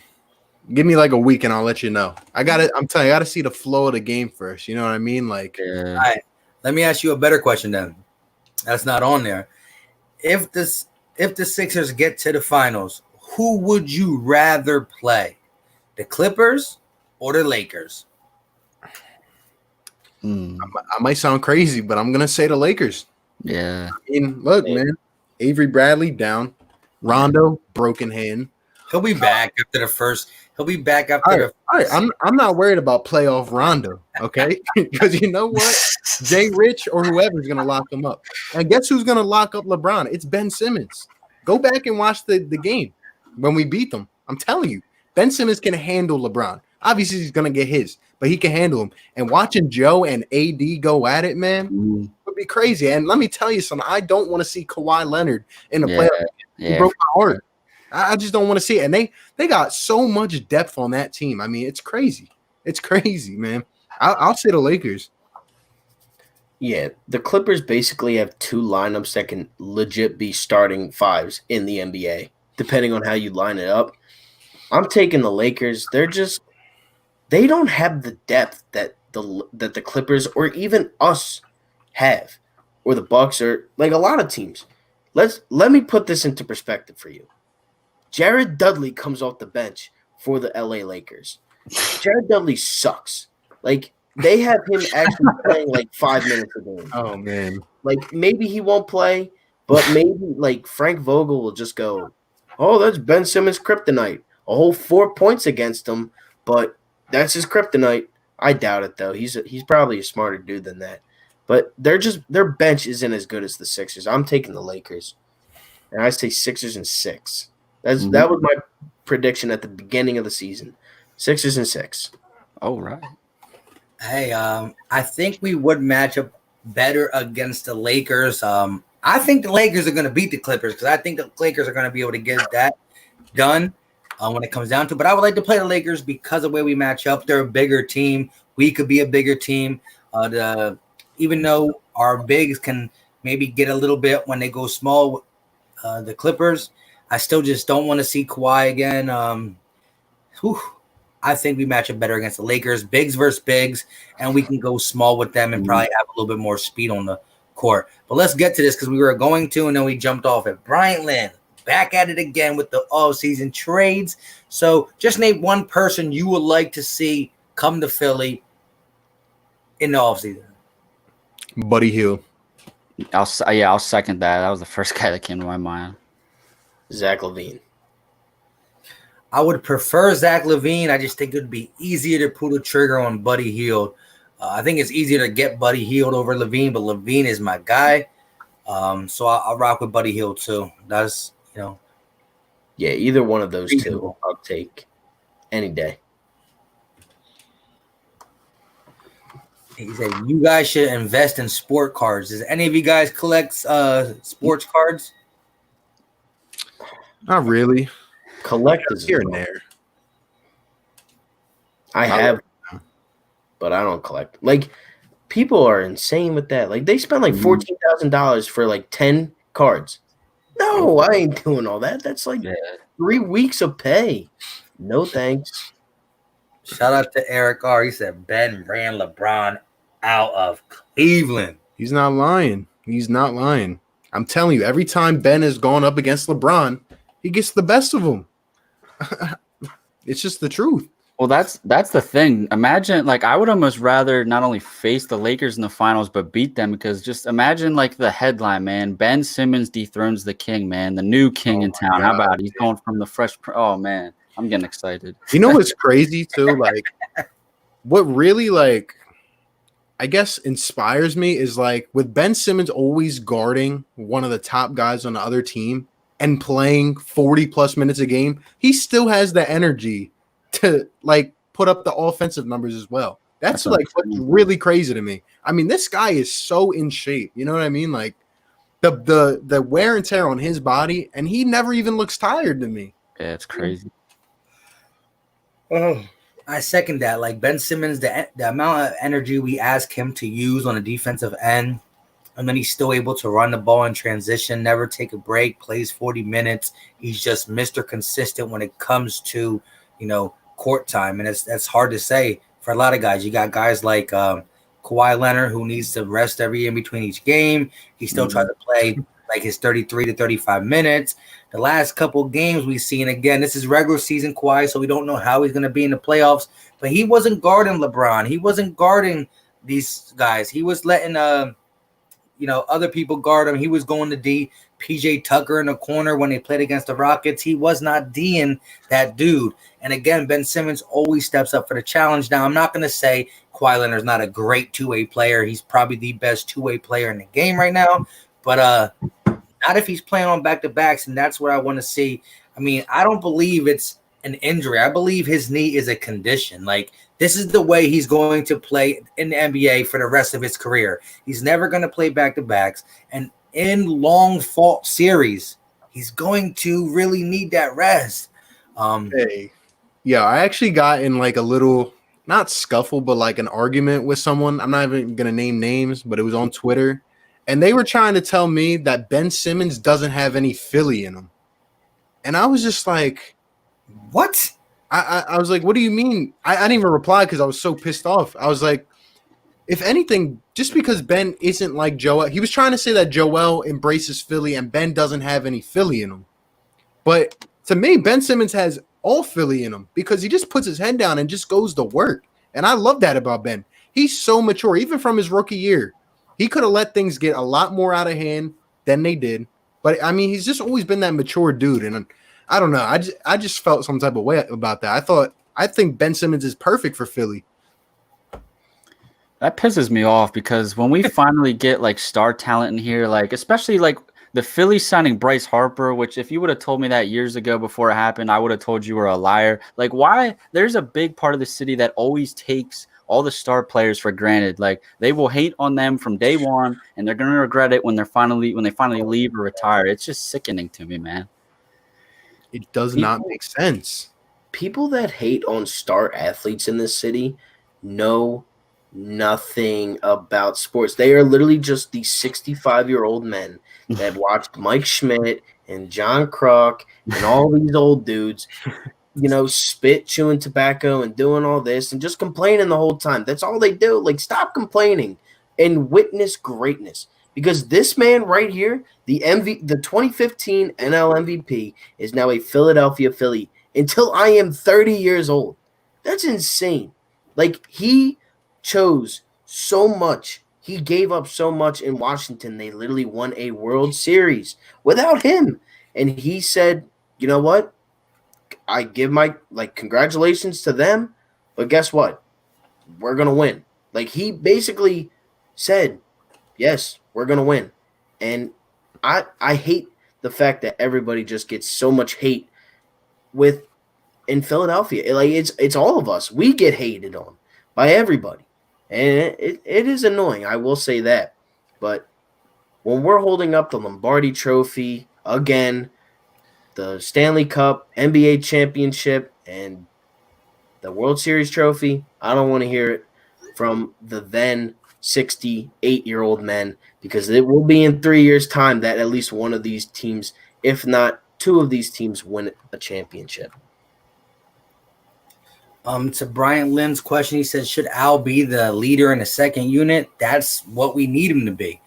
Give me like a week and I'll let you know. I'm telling you, I gotta see the flow of the game first. You know what I mean? Like, All right, let me ask you a better question then. That's not on there. If the Sixers get to the finals, who would you rather play? The Clippers or the Lakers? I might sound crazy, but I'm gonna say the Lakers. Yeah. I mean, look, man, Avery Bradley down, Rondo broken hand. He'll be back after the first. He'll be back after All right, I'm not worried about playoff Rondo, okay? Because you know what, Jay Rich or whoever's gonna lock him up, and guess who's gonna lock up LeBron? It's Ben Simmons. Go back and watch the game when we beat them. I'm telling you, Ben Simmons can handle LeBron. Obviously, he's gonna get his, but he can handle him. And watching Joe and AD go at it, man, would be crazy. And let me tell you something. I don't want to see Kawhi Leonard in the playoffs. He broke my heart. I just don't want to see it. And they got so much depth on that team. I mean, it's crazy. It's crazy, man. I'll say the Lakers. Yeah, the Clippers basically have 2 lineups that can legit be starting 5s in the NBA, depending on how you line it up. I'm taking the Lakers. They don't have the depth that the Clippers or even us have, or the Bucks, or like a lot of teams. Let me put this into perspective for you. Jared Dudley comes off the bench for the LA Lakers. Jared Dudley sucks. Like, they have him actually playing like 5 minutes a game. Oh, man. Like, maybe he won't play, but maybe like Frank Vogel will just go, oh, that's Ben Simmons' kryptonite. A whole 4 points against him, but that's his kryptonite. I doubt it, though. He's probably a smarter dude than that. But their bench isn't as good as the Sixers. I'm taking the Lakers, and I say Sixers and 6. That was my prediction at the beginning of the season. Sixers and 6. Oh, right. Hey, I think we would match up better against the Lakers. I think the Lakers are going to beat the Clippers because I think the Lakers are going to be able to get that done when it comes down to it. But I would like to play the Lakers because of the way we match up. They're a bigger team. We could be a bigger team. Even though our bigs can maybe get a little bit when they go small, the Clippers, I still just don't want to see Kawhi again. I think we match up better against the Lakers, bigs versus bigs, and we can go small with them and probably have a little bit more speed on the court. But let's get to this because we were going to, and then we jumped off it. Bryant Lynn, back at it again with the all-season trades. So just name one person you would like to see come to Philly in the offseason. Buddy Hield. I'll second that. That was the first guy that came to my mind. Zach LaVine. I would prefer Zach LaVine. I just think it would be easier to pull the trigger on Buddy Hield. I think it's easier to get Buddy Hield over LaVine, but LaVine is my guy. So I'll rock with Buddy Hield too. That's, Yeah, either one of those two I'll take any day. He said, you guys should invest in sport cards. Does any of you guys collect sports cards? Not really. Collect is Here and there. I have, but I don't collect. Like, people are insane with that. Like, they spend like $14,000 for like 10 cards. No, I ain't doing all that. That's like 3 weeks of pay. No thanks. Shout out to Eric R. He said Ben ran LeBron out of Cleveland. He's not lying. He's not lying. I'm telling you, every time Ben has gone up against LeBron, he gets the best of him. It's just the truth. Well, that's the thing. Imagine, like, I would almost rather not only face the Lakers in the finals, but beat them, because just imagine, like, the headline, man. Ben Simmons dethrones the king, man. The new king in town. How about he's going from the fresh? Oh, man. I'm getting excited. You know what's crazy, too? Like, what really, like, I guess inspires me is like with Ben Simmons always guarding one of the top guys on the other team and playing 40 plus minutes a game, he still has the energy to like put up the offensive numbers as well. That's like what's really crazy to me. I mean, this guy is so in shape. You know what I mean? Like the wear and tear on his body, and he never even looks tired to me. Yeah, it's crazy. Oh, I second that. Like Ben Simmons, the amount of energy we ask him to use on the defensive end, and then he's still able to run the ball in transition, never take a break, plays 40 minutes. He's just Mr. Consistent when it comes to, court time. And that's hard to say for a lot of guys. You got guys like Kawhi Leonard, who needs to rest every in between each game. He still tries to play like his 33 to 35 minutes. The last couple of games we've seen, again, this is regular season Kawhi, so we don't know how he's going to be in the playoffs. But he wasn't guarding LeBron. He wasn't guarding these guys. He was letting other people guard him. He was going to D. PJ Tucker in the corner when they played against the Rockets. He was not D'ing that dude. And again, Ben Simmons always steps up for the challenge. Now, I'm not going to say Kawhi Leonard's not a great two-way player. He's probably the best two-way player in the game right now. But not if he's playing on back-to-backs, and that's what I want to see. I mean, I don't believe it's an injury. I believe his knee is a condition. Like, this is the way he's going to play in the NBA for the rest of his career. He's never going to play back-to-backs. And in long fought series, he's going to really need that rest. Yeah, I actually got in like a little, not scuffle, but like an argument with someone. I'm not even going to name names, but it was on Twitter. And they were trying to tell me that Ben Simmons doesn't have any Philly in him. And I was just like, what? I was like, what do you mean? I didn't even reply because I was so pissed off. I was like, if anything, just because Ben isn't like Joel, he was trying to say that Joel embraces Philly and Ben doesn't have any Philly in him. But to me, Ben Simmons has all Philly in him because he just puts his head down and just goes to work. And I love that about Ben. He's so mature, even from his rookie year. He could have let things get a lot more out of hand than they did. But, I mean, he's just always been that mature dude. And I don't know. I just felt some type of way about that. I think Ben Simmons is perfect for Philly. That pisses me off because when we finally get like star talent in here, like especially like the Phillies signing Bryce Harper, which if you would have told me that years ago before it happened, I would have told you were a liar. Like, why? There's a big part of the city that always takes all the star players for granted. Like, they will hate on them from day one, and they're gonna regret it when they finally leave or retire. It's just sickening to me, man. It does not make sense. People that hate on star athletes in this city know nothing about sports. They are literally just these 65-year-old men that watched Mike Schmidt and John Kruk and all these old dudes, spit, chewing tobacco and doing all this and just complaining the whole time. That's all they do. Like, stop complaining and witness greatness. Because this man right here, the 2015 NL MVP, is now a Philadelphia Philly until I am 30 years old. That's insane. Like, he chose so much. He gave up so much in Washington. They literally won a World Series without him. And he said, you know what? I give my, congratulations to them. But guess what? We're going to win. Like, he basically said, yes, we're going to win. And I hate the fact that everybody just gets so much hate in Philadelphia. Like, it's all of us. We get hated on by everybody. And it is annoying, I will say that. But when we're holding up the Lombardi Trophy again, the Stanley Cup, NBA Championship, and the World Series trophy, I don't want to hear it from the then 68-year-old men, because it will be in 3 years' time that at least one of these teams, if not two of these teams, win a championship. To Brian Lynn's question, he said, should Al be the leader in the second unit? That's what we need him to be.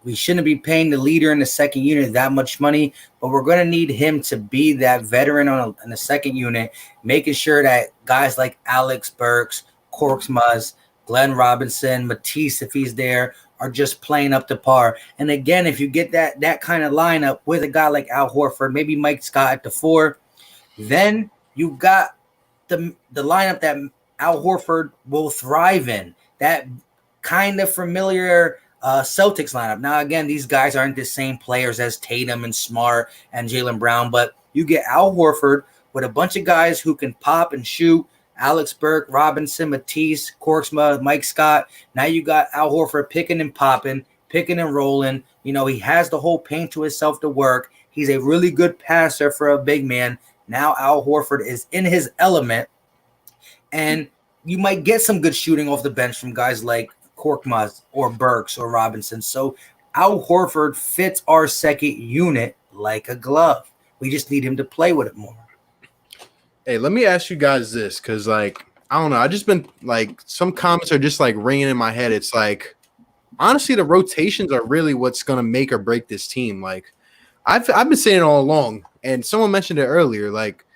We shouldn't be paying the leader in the second unit that much money, but we're going to need him to be that veteran in the second unit, making sure that guys like Alex Burks, Korkmaz, Glenn Robinson, Matisse, if he's there, are just playing up to par. And again, if you get that kind of lineup with a guy like Al Horford, maybe Mike Scott at the 4, then you got the lineup that Al Horford will thrive in. That kind of familiar Celtics lineup. Now, again, these guys aren't the same players as Tatum and Smart and Jaylen Brown, but you get Al Horford with a bunch of guys who can pop and shoot. Alex Burke, Robinson, Matisse, Korkmaz, Mike Scott. Now you got Al Horford picking and popping, picking and rolling. You know, he has the whole paint to himself to work. He's a really good passer for a big man. Now Al Horford is in his element, and you might get some good shooting off the bench from guys like Korkmaz or Burks or Robinson. So Al Horford fits our second unit like a glove. We just need him to play with it more. Hey, let me ask you guys this, because, like, I don't know. I just been, like, some comments are just, like, ringing in my head. It's like, honestly, the rotations are really what's going to make or break this team. Like, I've been saying it all along, and someone mentioned it earlier. Like,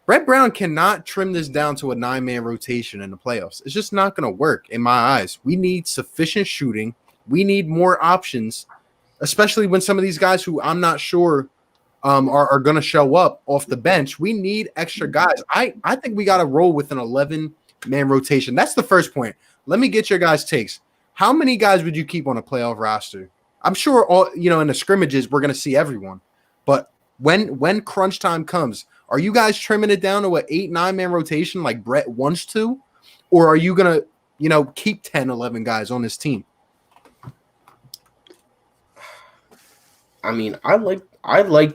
Brett Brown cannot trim this down to a 9-man rotation in the playoffs. It's just not going to work in my eyes. We need sufficient shooting. We need more options, especially when some of these guys who I'm not sure are going to show up off the bench. We need extra guys. I think we got to roll with an 11-man rotation. That's the first point. Let me get your guys' takes. How many guys would you keep on a playoff roster? I'm sure all in the scrimmages we're going to see everyone. But when crunch time comes, are you guys trimming it down to an 8-9-man rotation like Brett wants to? Or are you going to, keep 10, 11 guys on this team? I mean, I like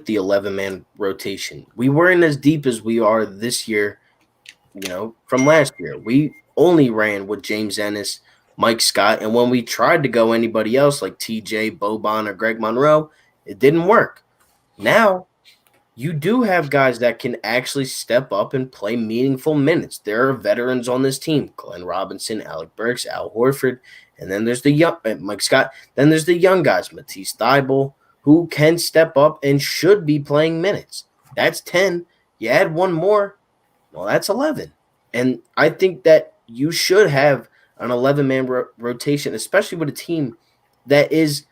the 11-man rotation. We weren't as deep as we are this year, from last year. We only ran with James Ennis, Mike Scott, and when we tried to go anybody else like TJ, Boban, or Greg Monroe, it didn't work. Now, you do have guys that can actually step up and play meaningful minutes. There are veterans on this team: Glenn Robinson, Alec Burks, Al Horford, and then there's the young Mike Scott. Then there's the young guys, Matisse Thybulle, who can step up and should be playing minutes. That's 10. You add one more, well, that's 11. And I think that you should have an 11-man rotation, especially with a team that is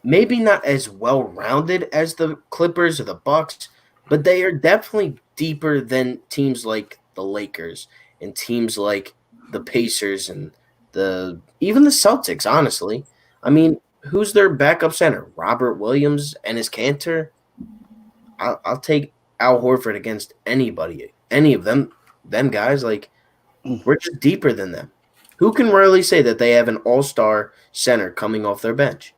maybe not as well-rounded as the Clippers or the Bucks, but they are definitely deeper than teams like the Lakers and teams like the Pacers and even the Celtics, honestly. I mean, who's their backup center? Robert Williams and his Cantor? I'll take Al Horford against anybody, any of them guys. Like, we're just deeper than them. Who can really say that they have an all-star center coming off their bench?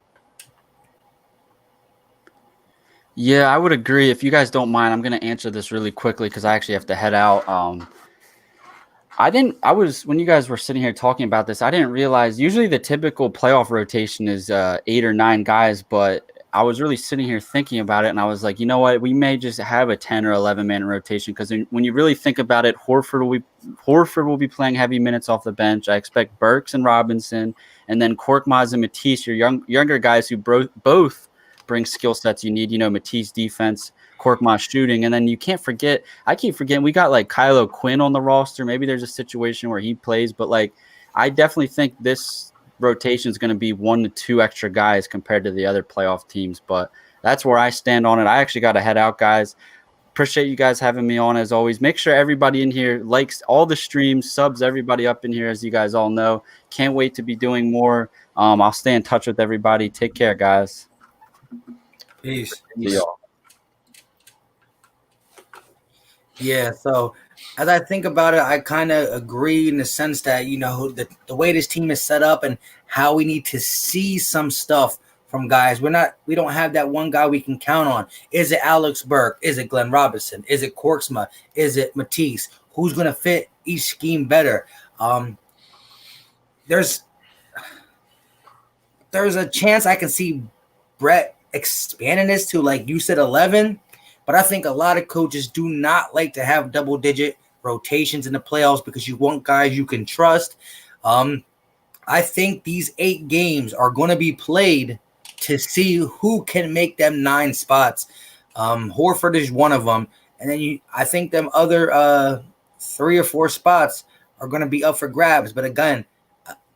Yeah, I would agree. If you guys don't mind, I'm going to answer this really quickly because I actually have to head out. When you guys were sitting here talking about this, I didn't realize usually the typical playoff rotation is 8 or 9 guys, but I was really sitting here thinking about it, and I was like, you know what, we may just have a 10 or 11-man rotation because when you really think about it, Horford will be playing heavy minutes off the bench. I expect Burks and Robinson, and then Korkmaz and Matisse, your younger guys who both bring skill sets you need. Matisse defense, Korkmaz shooting, and then I keep forgetting we got like Kylo Quinn on the roster. Maybe there's a situation where he plays, but like I definitely think this rotation is going to be 1 to 2 extra guys compared to the other playoff teams. But that's where I stand on it. I actually got to head out, guys. Appreciate you guys having me on as always. Make sure everybody in here likes all the streams, subs everybody up in here, as you guys all know. Can't wait to be doing more. I'll stay in touch with everybody. Take care, guys. Peace. See y'all. Yeah, so as I think about it, I kind of agree in the sense that, the way this team is set up and how we need to see some stuff from guys. We don't have that one guy we can count on. Is it Alex Burke? Is it Glenn Robinson? Is it Korkmaz? Is it Matisse? Who's going to fit each scheme better? There's a chance I can see Brett expanding this to, like you said, 11. But I think a lot of coaches do not like to have double-digit rotations in the playoffs because you want guys you can trust. I think these 8 games are going to be played to see who can make them 9 spots. Horford is one of them. And then I think them other 3 or 4 spots are going to be up for grabs. But again,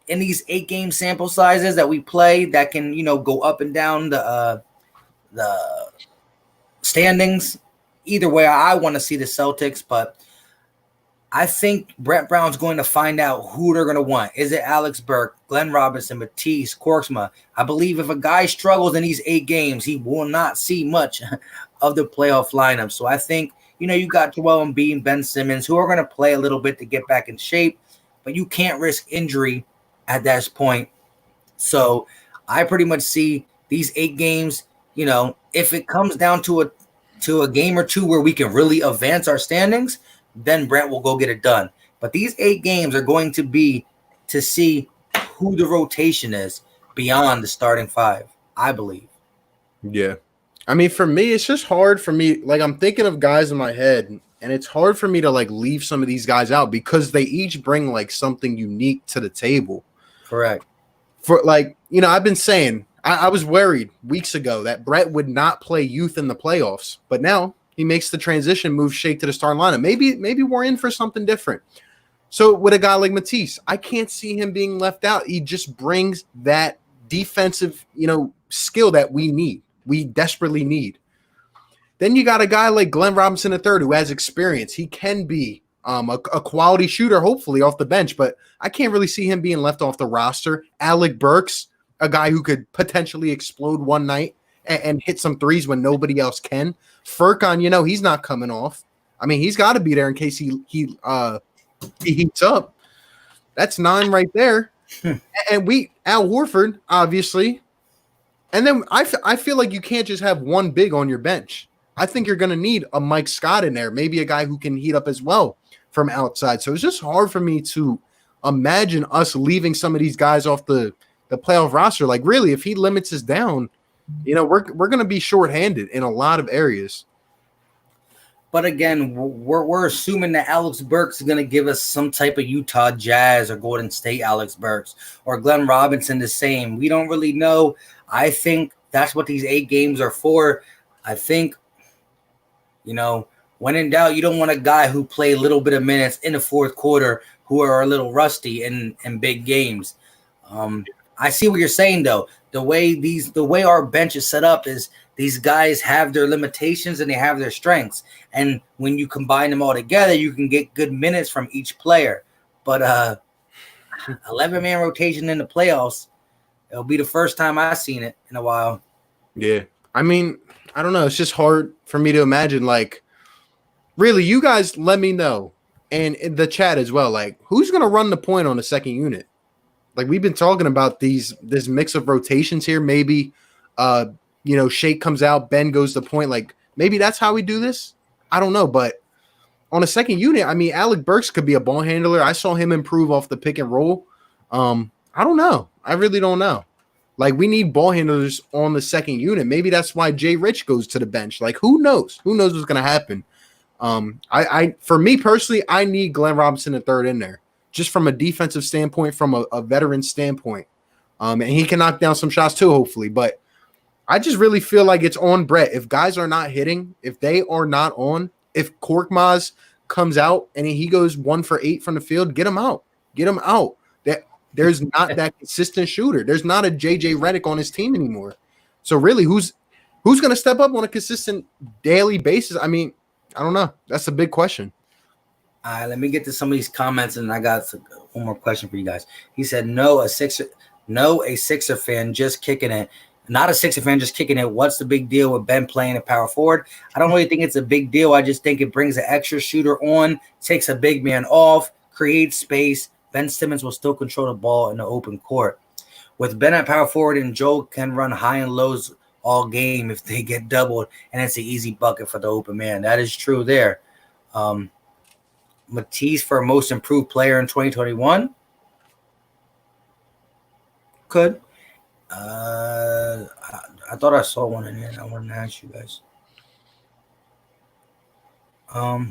in these 8-game sample sizes that we play that can, go up and down the standings. Either way, I want to see the Celtics, but I think Brett Brown's going to find out who they're going to want. Is it Alex Burke, Glenn Robinson, Matisse, Korksma? I believe if a guy struggles in these 8 games, he will not see much of the playoff lineup. So I think, you got Joel Embiid and Ben Simmons who are going to play a little bit to get back in shape, but you can't risk injury at that point. So I pretty much see these 8 games, if it comes down to a game or 2 where we can really advance our standings, then Brent will go get it done. But these 8 games are going to be to see who the rotation is beyond the starting 5, I believe. Yeah. I mean, for me, it's just hard for me. Like, I'm thinking of guys in my head, and it's hard for me to, like, leave some of these guys out because they each bring, like, something unique to the table. Correct. For, like, I've been saying, I was worried weeks ago that Brett would not play youth in the playoffs, but now he makes the transition move Shake to the starting lineup. Maybe we're in for something different. So with a guy like Matisse, I can't see him being left out. He just brings that defensive, skill that we need. We desperately need. Then you got a guy like Glenn Robinson III who has experience. He can be a quality shooter, hopefully, off the bench, but I can't really see him being left off the roster. Alec Burks, a guy who could potentially explode one night and hit some threes when nobody else can. Furkan, he's not coming off. I mean, he's got to be there in case he heats up. That's 9 right there. And Al Horford, obviously. And then I feel like you can't just have one big on your bench. I think you're going to need a Mike Scott in there, maybe a guy who can heat up as well from outside. So it's just hard for me to imagine us leaving some of these guys off the playoff roster. Like, really, if he limits us down, we're going to be shorthanded in a lot of areas. But again, we're assuming that Alex Burks is going to give us some type of Utah Jazz or Golden State Alex Burks or Glenn Robinson the same. We don't really know. I think that's what these 8 games are for. I think, when in doubt, you don't want a guy who played a little bit of minutes in the fourth quarter who are a little rusty in big games. I see what you're saying, though. The way our bench is set up is these guys have their limitations and they have their strengths. And when you combine them all together, you can get good minutes from each player. But 11-man rotation in the playoffs, it'll be the first time I've seen it in a while. Yeah. I mean, I don't know. It's just hard for me to imagine. Like, really, you guys let me know. And in the chat as well, like, who's going to run the point on the second unit? Like, we've been talking about this mix of rotations here. Maybe, Shake comes out, Ben goes to the point. Like, maybe that's how we do this. I don't know. But on a second unit, I mean, Alec Burks could be a ball handler. I saw him improve off the pick and roll. I don't know. I really don't know. Like, we need ball handlers on the second unit. Maybe that's why Jay Rich goes to the bench. Like, who knows? Who knows what's going to happen? For me personally, I need Glenn Robinson III in there. Just from a defensive standpoint, from a veteran standpoint. And he can knock down some shots too, hopefully. But I just really feel like it's on Brett. If guys are not hitting, if they are not on, if Korkmaz comes out and he goes 1 for 8 from the field, get him out. Get him out. There's not that consistent shooter. There's not a JJ Redick on his team anymore. So really, who's going to step up on a consistent daily basis? I mean, I don't know. That's a big question. All right, let me get to some of these comments, and I got one more question for you guys. He said, a Sixer fan just kicking it. Not a Sixer fan just kicking it. What's the big deal with Ben playing a power forward? I don't really think it's a big deal. I just think it brings an extra shooter on, takes a big man off, creates space. Ben Simmons will still control the ball in the open court. With Ben at power forward, and Joe can run high and lows all game if they get doubled, and it's an easy bucket for the open man. That is true there. Matisse for most improved player in 2021? Could. I thought I saw one in here, and I wanted to ask you guys. Oh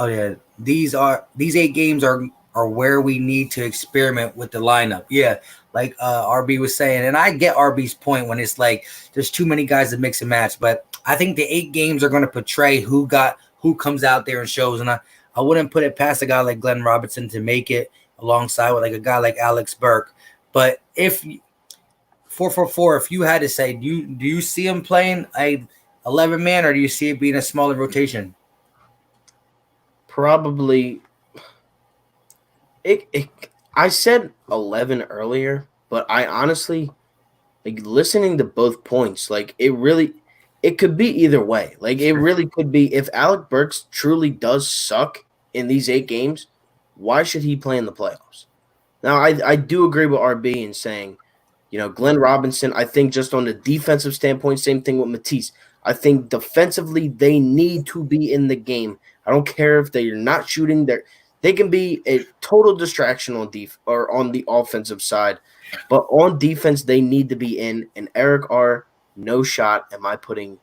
yeah, these 8 games are where we need to experiment with the lineup. Yeah, like RB was saying, and I get RB's point when it's like there's too many guys to mix and match. But I think the 8 games are going to portray who comes out there and shows. And I wouldn't put it past a guy like Glenn Robinson to make it alongside with like a guy like Alex Burke. But if 444, if you had to say, do you see him playing a 11-man, or do you see it being a smaller rotation? probably I said 11 earlier, but I honestly like listening to both points. Like it could be either way. Like it really could be if Alec Burks truly does suck in these 8 games, why should he play in the playoffs? Now I do agree with RB in saying, Glenn Robinson, I think just on the defensive standpoint, same thing with Matisse. I think defensively they need to be in the game. I don't care if they're not shooting. They can be a total distraction on or on the offensive side, but on defense they need to be in. And Eric R, no shot. Am I putting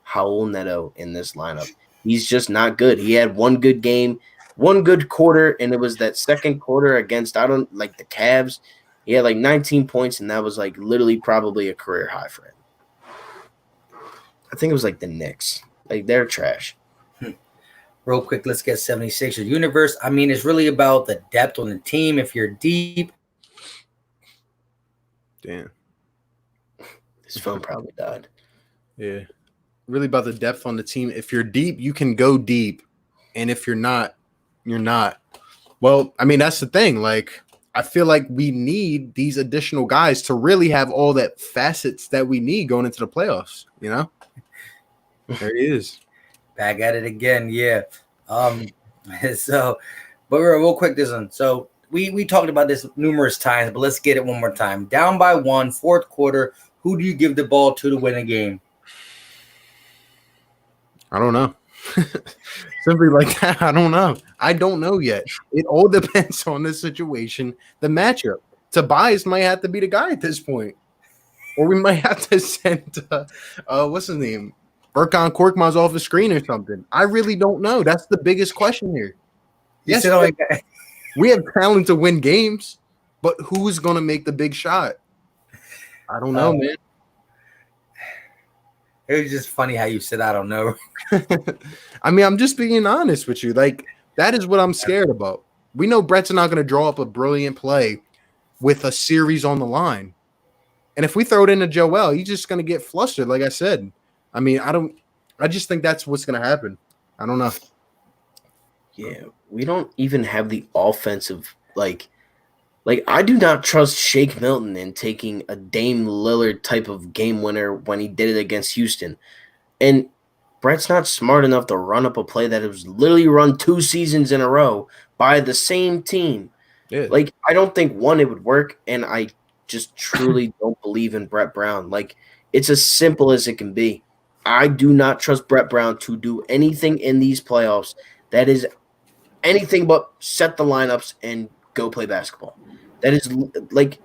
Raul Neto in this lineup? He's just not good. He had one good game, one good quarter, and it was that second quarter against the Cavs. He had like 19 points, and that was like literally probably a career high for him. I think it was like the Knicks. Like they're trash. Real quick, let's get 76ers universe. I mean, it's really about the depth on the team. If you're deep. Damn. His phone probably died. Yeah. Really about the depth on the team. If you're deep, you can go deep. And if you're not, you're not. Well, I mean, that's the thing. Like, I feel like we need these additional guys to really have all that facets that we need going into the playoffs, There he is. Back at it again, yeah. So, but real quick, this one. So we talked about this numerous times, but let's get it one more time. Down by 1, fourth quarter. Who do you give the ball to win a game? I don't know. Simply like that, I don't know. I don't know yet. It all depends on the situation, the matchup. Tobias might have to be the guy at this point, or we might have to send what's his name, Burkon Korkmaz off the screen or something. I really don't know. That's the biggest question here. Yes, we have talent to win games, but who's going to make the big shot? I don't know, man. It was just funny how you said, I don't know. I mean, I'm just being honest with you. Like, that is what I'm scared about. We know Brett's not going to draw up a brilliant play with a series on the line. And if we throw it into Joel, he's just going to get flustered, like I said. I mean, I just think that's what's going to happen. I don't know. Yeah, we don't even have the offensive, like I do not trust Shake Milton in taking a Dame Lillard type of game winner when he did it against Houston. And Brett's not smart enough to run up a play that was literally run 2 seasons in a row by the same team. Yeah. Like, I don't think, one, it would work, and I just truly don't believe in Brett Brown. Like, it's as simple as it can be. I do not trust Brett Brown to do anything in these playoffs that is anything but set the lineups and go play basketball. That is like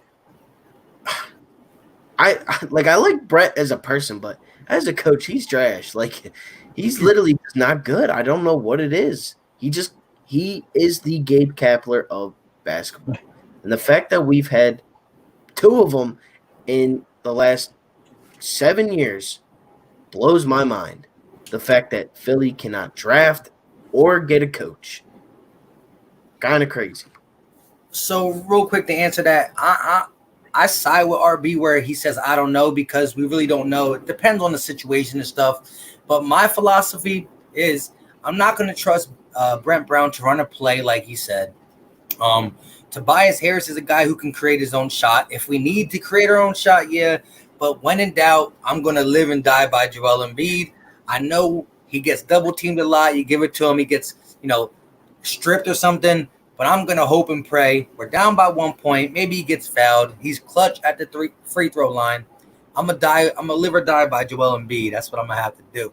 I like Brett as a person, but as a coach, he's trash. Like, he's literally just not good. I don't know what it is. He is the Gabe Kapler of basketball. And the fact that we've had 2 of them in the last 7 years blows my mind. The fact that Philly cannot draft or get a coach. Kind of crazy. So real quick to answer that, I side with RB where he says I don't know, because we really don't know. It depends on the situation and stuff. But my philosophy is I'm not going to trust Brent Brown to run a play like he said. Tobias Harris is a guy who can create his own shot. If we need to create our own shot, yeah. But when in doubt, I'm going to live and die by Joel Embiid. I know he gets double teamed a lot. You give it to him, he gets, stripped or something. But I'm going to hope and pray. We're down by 1 point. Maybe he gets fouled. He's clutch at the free throw line. I'm going to live or die by Joel Embiid. That's what I'm going to have to do.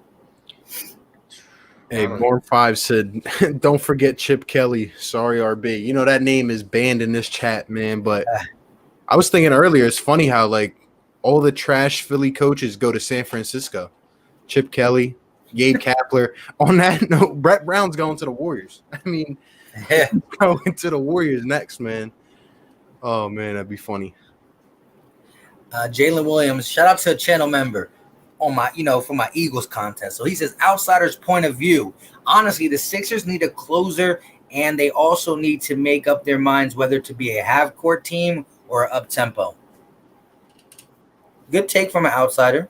Hey, Born5 said, don't forget Chip Kelly. Sorry, RB. That name is banned in this chat, man. But I was thinking earlier, it's funny how, all the trash Philly coaches go to San Francisco. Chip Kelly, Gabe Kapler. On that note, Brett Brown's going to the Warriors. I mean, going to the Warriors next, man. Oh, man, that'd be funny. Jalen Williams, shout out to a channel member on my, for my Eagles contest. So he says, outsider's point of view. Honestly, the Sixers need a closer, and they also need to make up their minds whether to be a half-court team or an up-tempo. Good take from an outsider.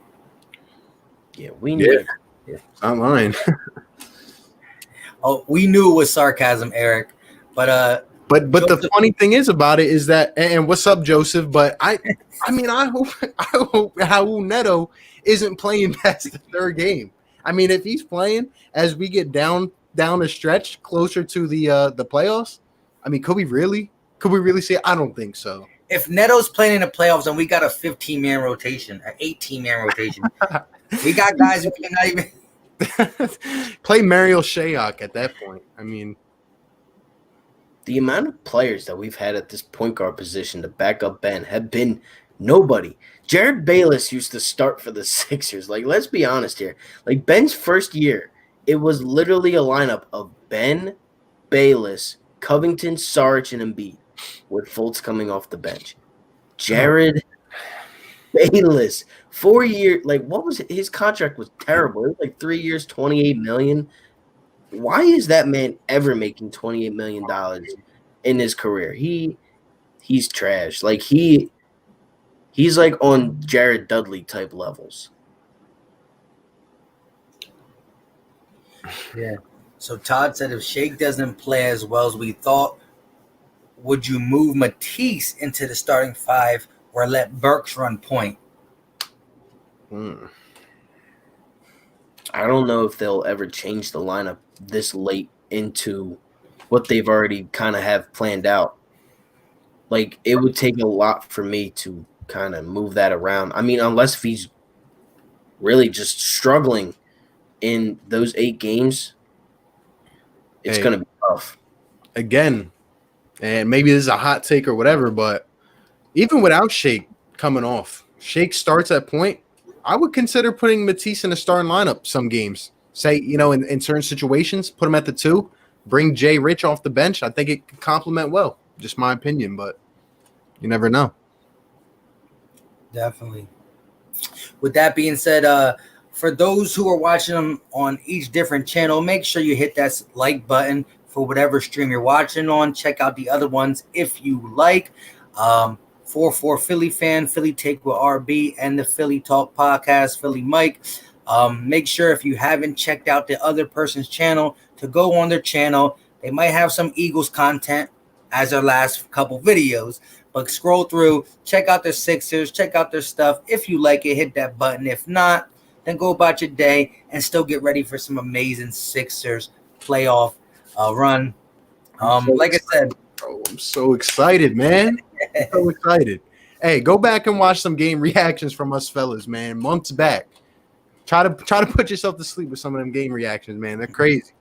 Yeah, we need. Yeah. It's not mine. Oh, we knew it was sarcasm, Eric. But the funny thing is about it is that, and what's up, Joseph? But I hope Raul Neto isn't playing past the third game. I mean, if he's playing as we get down the stretch closer to the playoffs, I mean, could we really see it? I don't think so. If Neto's playing in the playoffs and we got a 15-man rotation, an 18-man rotation, we got guys who cannot even play Mario Shayok at that point. I mean, the amount of players that we've had at this point guard position to back up Ben have been nobody. Jared Bayless used to start for the Sixers. Like, let's be honest here. Like, Ben's first year, it was literally a lineup of Ben, Bayless, Covington, Saric, and Embiid, with Fultz coming off the bench. Jared Bayless, 4 years. Like, what was it? His contract was terrible. It was like 3 years, $28 million. Why is that man ever making $28 million in his career? He's trash. Like, he's like on Jared Dudley type levels. Yeah. So Todd said if Shake doesn't play as well as we thought, would you move Matisse into the starting five or let Burks run point? I don't know if they'll ever change the lineup this late into what they've already kind of have planned out. Like, it would take a lot for me to kind of move that around. I mean, unless if he's really just struggling in those 8 games, it's going to be tough. Again, and maybe this is a hot take or whatever, but even without Shake coming off, Shake starts at point, I would consider putting Matisse in the starting lineup some games. Say, in certain situations, put him at the 2, bring Jay Rich off the bench. I think it could complement well. Just my opinion, but you never know. Definitely. With that being said, for those who are watching them on each different channel, make sure you hit that like button for whatever stream you're watching on. Check out the other ones if you like. 4-4 Philly fan, Philly Take with RB, and the Philly Talk podcast, Philly Mike. Make sure if you haven't checked out the other person's channel to go on their channel. They might have some Eagles content as their last couple videos, but scroll through, check out their Sixers, check out their stuff. If you like it, hit that button. If not, then go about your day and still get ready for some amazing Sixers playoff run. Like I said, I'm so excited, man. I'm so excited. Hey, go back and watch some game reactions from us fellas, man. Months back. Try to put yourself to sleep with some of them game reactions, man. They're crazy.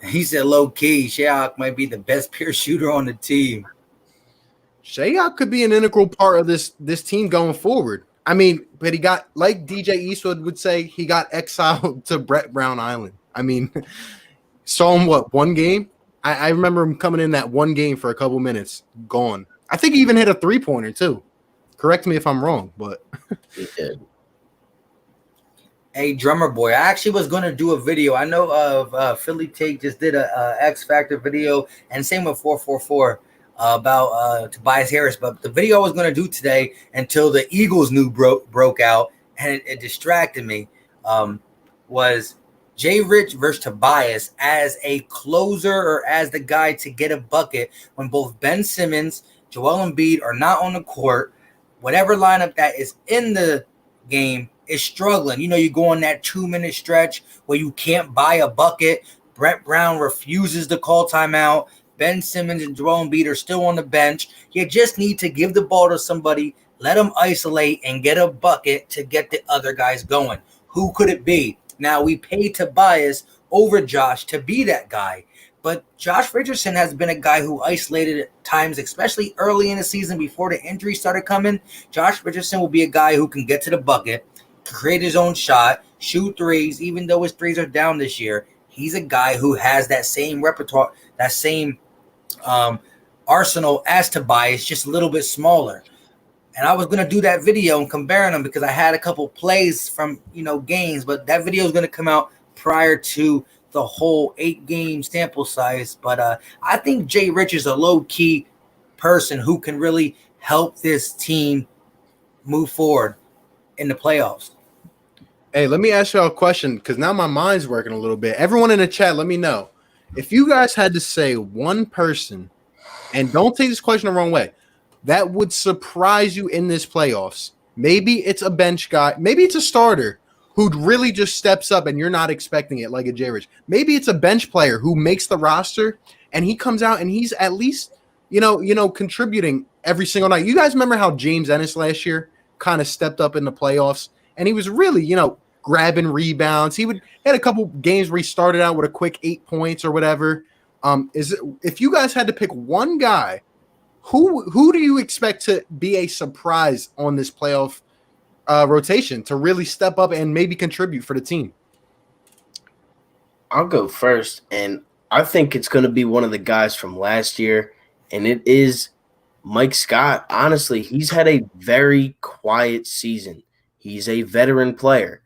He said low key, Shayok might be the best pure shooter on the team. Shayok could be an integral part of this team going forward. I mean, but he got, like DJ Eastwood would say, he got exiled to Brett Brown Island. I mean, saw him one game? I remember him coming in that one game for a couple minutes, gone. I think he even hit a 3-pointer too. Correct me if I'm wrong, but He did. Hey, Drummer Boy, I actually was going to do a video. I know of Philly Take just did a X Factor video, and same with 444 about Tobias Harris. But the video I was going to do today until the Eagles news broke out, and it distracted me, was Jay Rich versus Tobias as a closer or as the guy to get a bucket when both Ben Simmons, Joel Embiid are not on the court. Whatever lineup that is in the game is struggling. You go on that 2-minute stretch where you can't buy a bucket. Brett Brown refuses to call timeout. Ben Simmons and Joel Embiid are still on the bench. You just need to give the ball to somebody, let them isolate, and get a bucket to get the other guys going. Who could it be? Now, we paid Tobias over Josh to be that guy. But Josh Richardson has been a guy who isolated at times, especially early in the season before the injury started coming. Josh Richardson will be a guy who can get to the bucket, create his own shot, shoot threes, even though his threes are down this year. He's a guy who has that same repertoire, that same arsenal as Tobias, just a little bit smaller. And I was going to do that video and comparing them because I had a couple plays from, games, but that video is going to come out prior to the whole 8-game sample size. But I think Jay Rich is a low-key person who can really help this team move forward in the playoffs. Hey, let me ask y'all a question because now my mind's working a little bit. Everyone in the chat, let me know. If you guys had to say one person, and don't take this question the wrong way, that would surprise you in this playoffs. Maybe it's a bench guy. Maybe it's a starter who really just steps up and you're not expecting it, like a J. Rich. Maybe it's a bench player who makes the roster and he comes out and he's at least, contributing every single night. You guys remember how James Ennis last year kind of stepped up in the playoffs and he was really, grabbing rebounds. He had a couple games where he started out with a quick 8 points or whatever. If you guys had to pick one guy, who do you expect to be a surprise on this playoff rotation to really step up and maybe contribute for the team? I'll go first, and I think it's going to be one of the guys from last year, and it is Mike Scott. Honestly, he's had a very quiet season. He's a veteran player.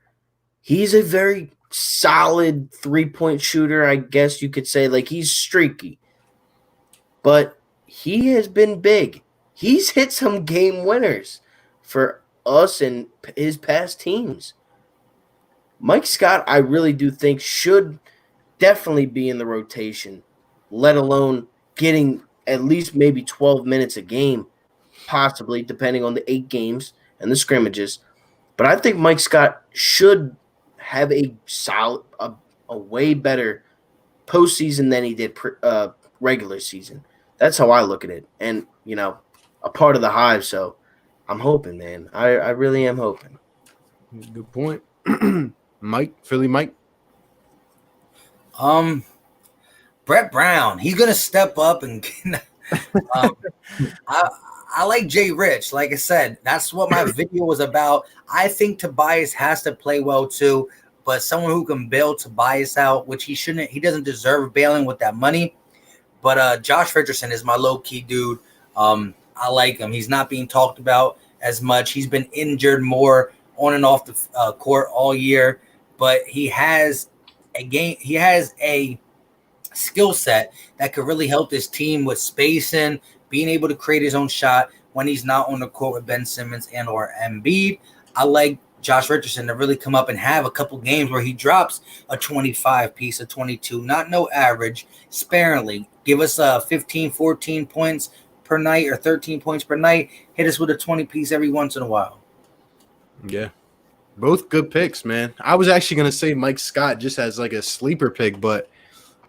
He's a very solid three-point shooter, I guess you could say. Like, he's streaky. But he has been big. He's hit some game winners for us and his past teams. Mike Scott, I really do think, should definitely be in the rotation, let alone getting at least maybe 12 minutes a game, possibly, depending on the 8 games and the scrimmages. But I think Mike Scott should have a solid, a way better postseason than he did regular season. That's how I look at it. And, a part of the Hive, so I'm hoping, man. I really am hoping. Good point. Mike, Philly Mike. Brett Brown, he's gonna step up and I like Jay Rich. Like I said, that's what my video was about. I think Tobias has to play well too, but someone who can bail Tobias out, which he shouldn't. He doesn't deserve bailing with that money. But Josh Richardson is my low-key dude. I like him. He's not being talked about as much. He's been injured more on and off the court all year, but he has a skill set that could really help this team with spacing, being able to create his own shot when he's not on the court with Ben Simmons and or Embiid. I like Josh Richardson to really come up and have a couple games where he drops a 25 piece, a 22, not no average, sparingly. Give us 15, 14 points per night or 13 points per night. Hit us with a 20 piece every once in a while. Yeah. Both good picks, man. I was actually going to say Mike Scott just as like a sleeper pick, but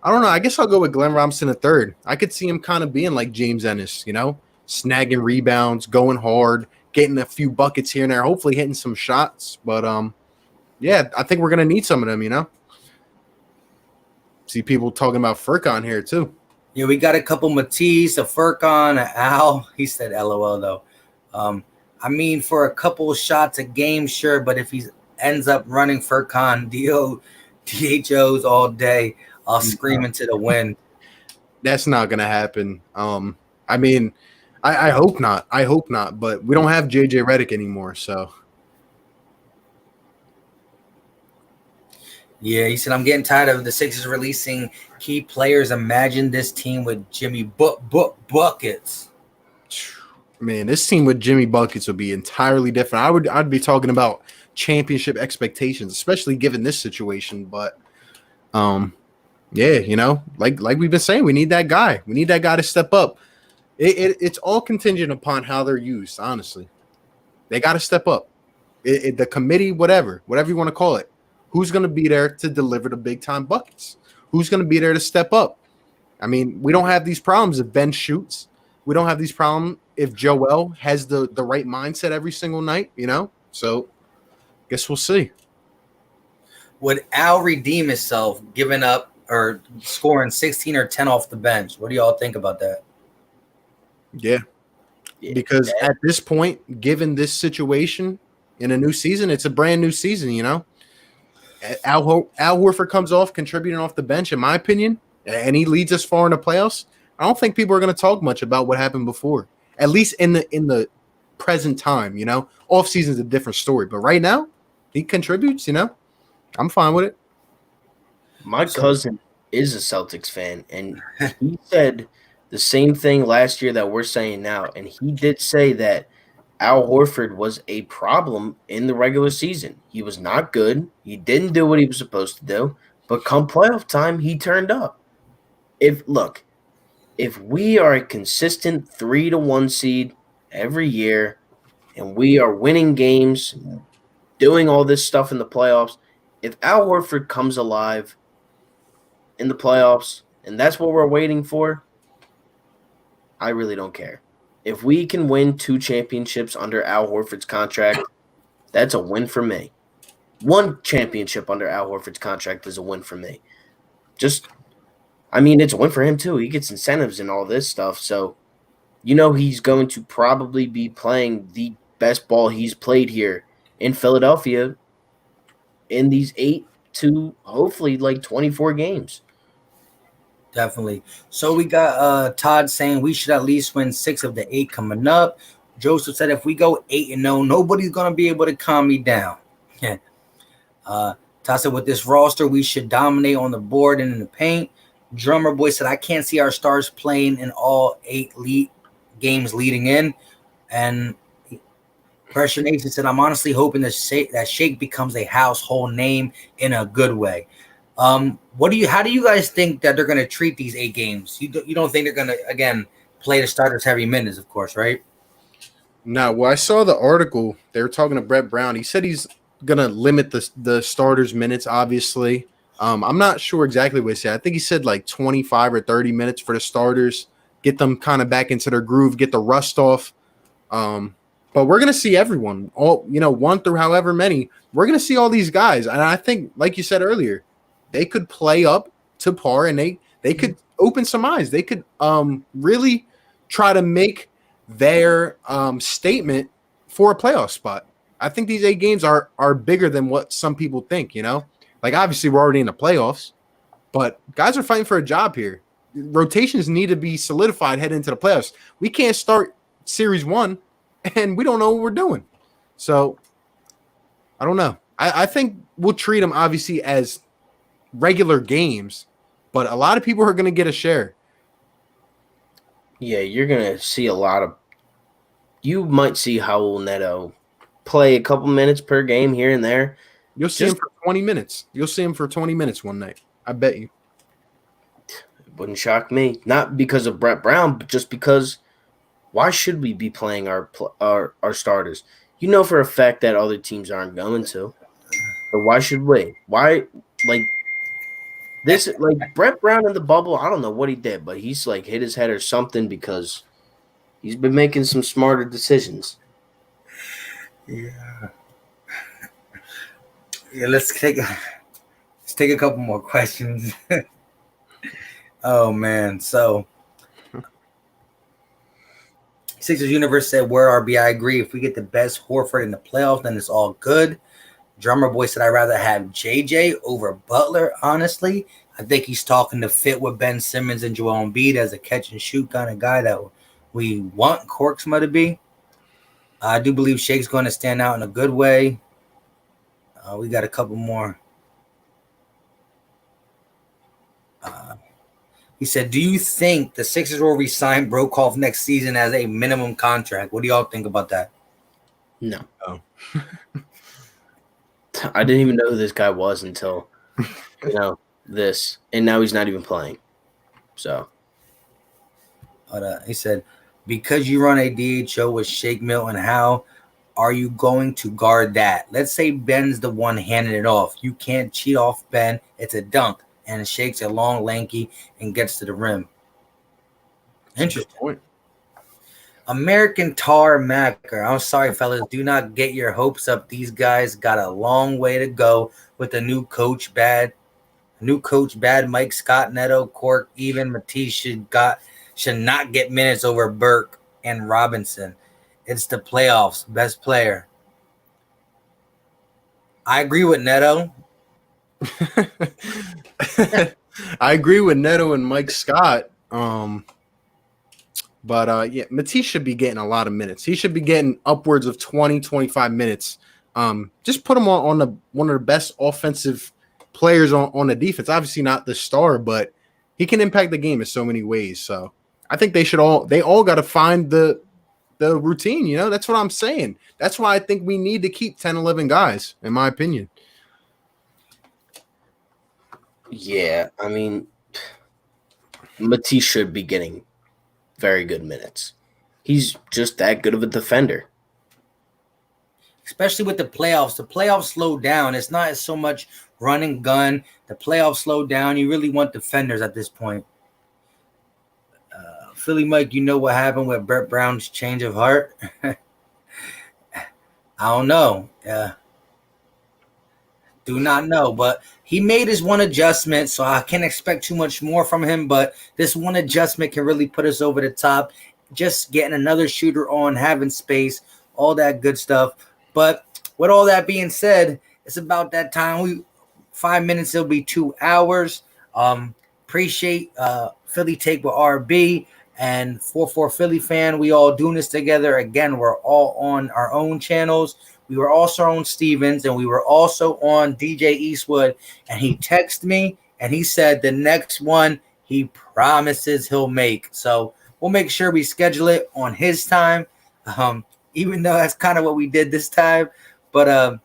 I don't know. I guess I'll go with Glenn Robinson III. I could see him kind of being like James Ennis, snagging rebounds, going hard, getting a few buckets here and there, hopefully hitting some shots. But, yeah, I think we're going to need some of them, See people talking about Furkan here, too. Yeah, we got a couple Matisse, a Furkan, a Al. He said LOL, though. I mean, for a couple shots a game, sure, but if he ends up running Furkan, DHOs all day, I'll scream into the wind. That's not going to happen. I mean, I hope not. I hope not, but we don't have JJ Redick anymore, so. Yeah, he said, I'm getting tired of the Sixers releasing key players. Imagine this team with Jimmy Buckets. Man, this team with Jimmy Buckets would be entirely different. I'd be talking about championship expectations, especially given this situation. But, yeah, like we've been saying, we need that guy. We need that guy to step up. It's all contingent upon how they're used, honestly. They got to step up. The committee, whatever you want to call it. Who's going to be there to deliver the big-time buckets? Who's going to be there to step up? I mean, we don't have these problems if Ben shoots. We don't have these problems if Joel has the right mindset every single night, So, guess we'll see. Would Al redeem himself giving up or scoring 16 or 10 off the bench? What do y'all think about that? Yeah. Because at this point, given this situation in a new season, it's a brand new season, Al Horford comes off contributing off the bench, in my opinion, and he leads us far in the playoffs. I don't think people are going to talk much about what happened before, at least in the present time. Off season is a different story, but right now he contributes. I'm fine with it. My cousin is a Celtics fan, and he said the same thing last year that we're saying now, and he did say that Al Horford was a problem in the regular season. He was not good. He didn't do what he was supposed to do. But come playoff time, he turned up. If we are a consistent 3-1 seed every year and we are winning games, doing all this stuff in the playoffs, if Al Horford comes alive in the playoffs and that's what we're waiting for, I really don't care. If we can win 2 championships under Al Horford's contract, that's a win for me. 1 championship under Al Horford's contract is a win for me. It's a win for him too. He gets incentives and all this stuff. So, he's going to probably be playing the best ball he's played here in Philadelphia in these 8 to hopefully 24 games. Definitely. So we got Todd saying we should at least win 6 of the 8 coming up. Joseph said if we go 8-0, nobody's gonna be able to calm me down. Yeah. Todd said with this roster, we should dominate on the board and in the paint. Drummer Boy said I can't see our stars playing in all 8 games leading in. And Pressure Nation said I'm honestly hoping that Shake becomes a household name in a good way. How do you guys think that they're going to treat these 8 games? You don't think they're going to, again, play the starters heavy minutes, of course, right? No, well, I saw the article. They were talking to Brett Brown. He said he's going to limit the starters' minutes, obviously. I'm not sure exactly what he said. I think he said 25 or 30 minutes for the starters, get them kind of back into their groove, get the rust off. But we're going to see everyone, all 1 through however many. We're going to see all these guys. And I think, like you said earlier, they could play up to par and they could open some eyes. They could really try to make their statement for a playoff spot. I think these 8 games are bigger than what some people think, obviously we're already in the playoffs, but guys are fighting for a job here. Rotations need to be solidified heading into the playoffs. We can't start series 1 and we don't know what we're doing. So I don't know. I think we'll treat them obviously as regular games, but a lot of people are going to get a share. Yeah, you're going to see you might see Raul Neto play a couple minutes per game here and there. You'll see him for 20 minutes. You'll see him for 20 minutes one night. I bet you. It wouldn't shock me. Not because of Brett Brown, but just because why should we be playing our starters? You know for a fact that other teams aren't going to. But why should we? Why, this, Brett Brown in the bubble, I don't know what he did, but he's hit his head or something because he's been making some smarter decisions. Yeah. Yeah, let's take a couple more questions. Oh man, so Sixers Universe said, "Where RB? I agree. If we get the best Horford in the playoffs, then it's all good." Drummer Boy said, "I'd rather have JJ over Butler. Honestly, I think he's talking to fit with Ben Simmons and Joel Embiid as a catch and shoot kind of guy that we want Korkma to be. I do believe Shake's going to stand out in a good way." We got a couple more. He said, "Do you think the Sixers will re-sign Brokoff next season as a minimum contract? What do y'all think about that?" No. Oh. I didn't even know who this guy was until, this. And now he's not even playing. So. He said, "Because you run a DHO with Shake Milton, how are you going to guard that? Let's say Ben's the one handing it off. You can't cheat off Ben. It's a dunk. And Shake's a long, lanky, and gets to the rim." Interesting. American Tar Macker. I'm sorry, fellas. Do not get your hopes up. These guys got a long way to go with the new coach. Bad Mike Scott, Neto, Cork, even Matisse should not get minutes over Burke and Robinson. It's the playoffs. Best player. I agree with Neto. I agree with Neto and Mike Scott. But Matisse should be getting a lot of minutes. He should be getting upwards of 20, 25 minutes. Just put him on one of the best offensive players on the defense. Obviously not the star, but he can impact the game in so many ways. So I think they all got to find the the routine. You know, that's what I'm saying. That's why I think we need to keep 10, 11 guys, in my opinion. Yeah, I mean, Matisse should be getting very good minutes. He's just that good of a defender. Especially with the playoffs. The playoffs slowed down. It's not so much run and gun. The playoffs slowed down. You really want defenders at this point. Philly Mike, you know what happened with Brett Brown's change of heart? I don't know. Do not know. But he made his one adjustment, so I can't expect too much more from him. But this one adjustment can really put us over the top. Just getting another shooter on, having space, all that good stuff. But with all that being said, it's about that time. 5 minutes, it'll be 2 hours. Appreciate Philly Take with RB and 44 Philly fan. We all doing this together. Again, we're all on our own channels. We were also on Stevens, and we were also on DJ Eastwood. And he texted me, and he said the next one he promises he'll make. So we'll make sure we schedule it on his time. Even though that's kind of what we did this time. But,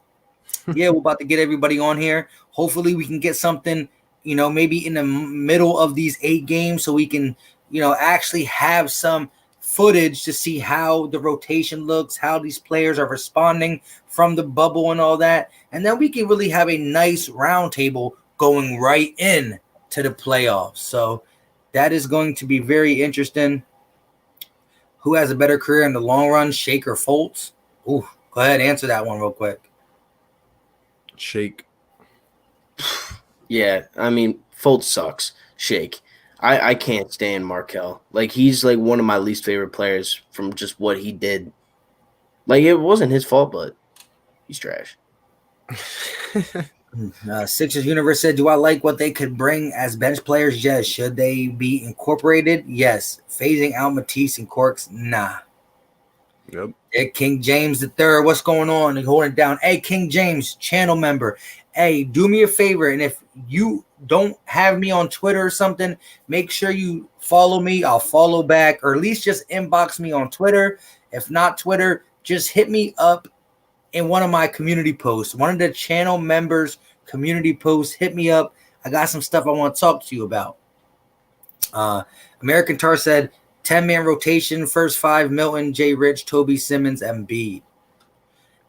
yeah, we're about to get everybody on here. Hopefully we can get something, maybe in the middle of these 8 games so we can, actually have some footage to see how the rotation looks, how these players are responding from the bubble and all that. And then we can really have a nice roundtable going right in to the playoffs. So that is going to be very interesting. Who has a better career in the long run, Shake or Fultz? Ooh, go ahead, answer that one real quick. Shake. Yeah, I mean, Fultz sucks. Shake. I can't stand Markelle. Like, he's like one of my least favorite players from just what he did. Like, it wasn't his fault, but he's trash. Sixers Universe said, do I like what they could bring as bench players? Yes. Should they be incorporated? Yes. Phasing out Matisse and Corks? Nah. Yep. Hey, King James III, what's going on? And holding it down. Hey, King James, channel member. Hey, do me a favor, and if you don't have me on Twitter or something, make sure you follow me. I'll follow back, or at least just inbox me on Twitter. If not Twitter, just hit me up in one of my community posts. One of the channel members' community posts, hit me up. I got some stuff I want to talk to you about. American Tar said, 10-man rotation, first 5, Milton, J. Rich, Toby, Simmons, and Embiid.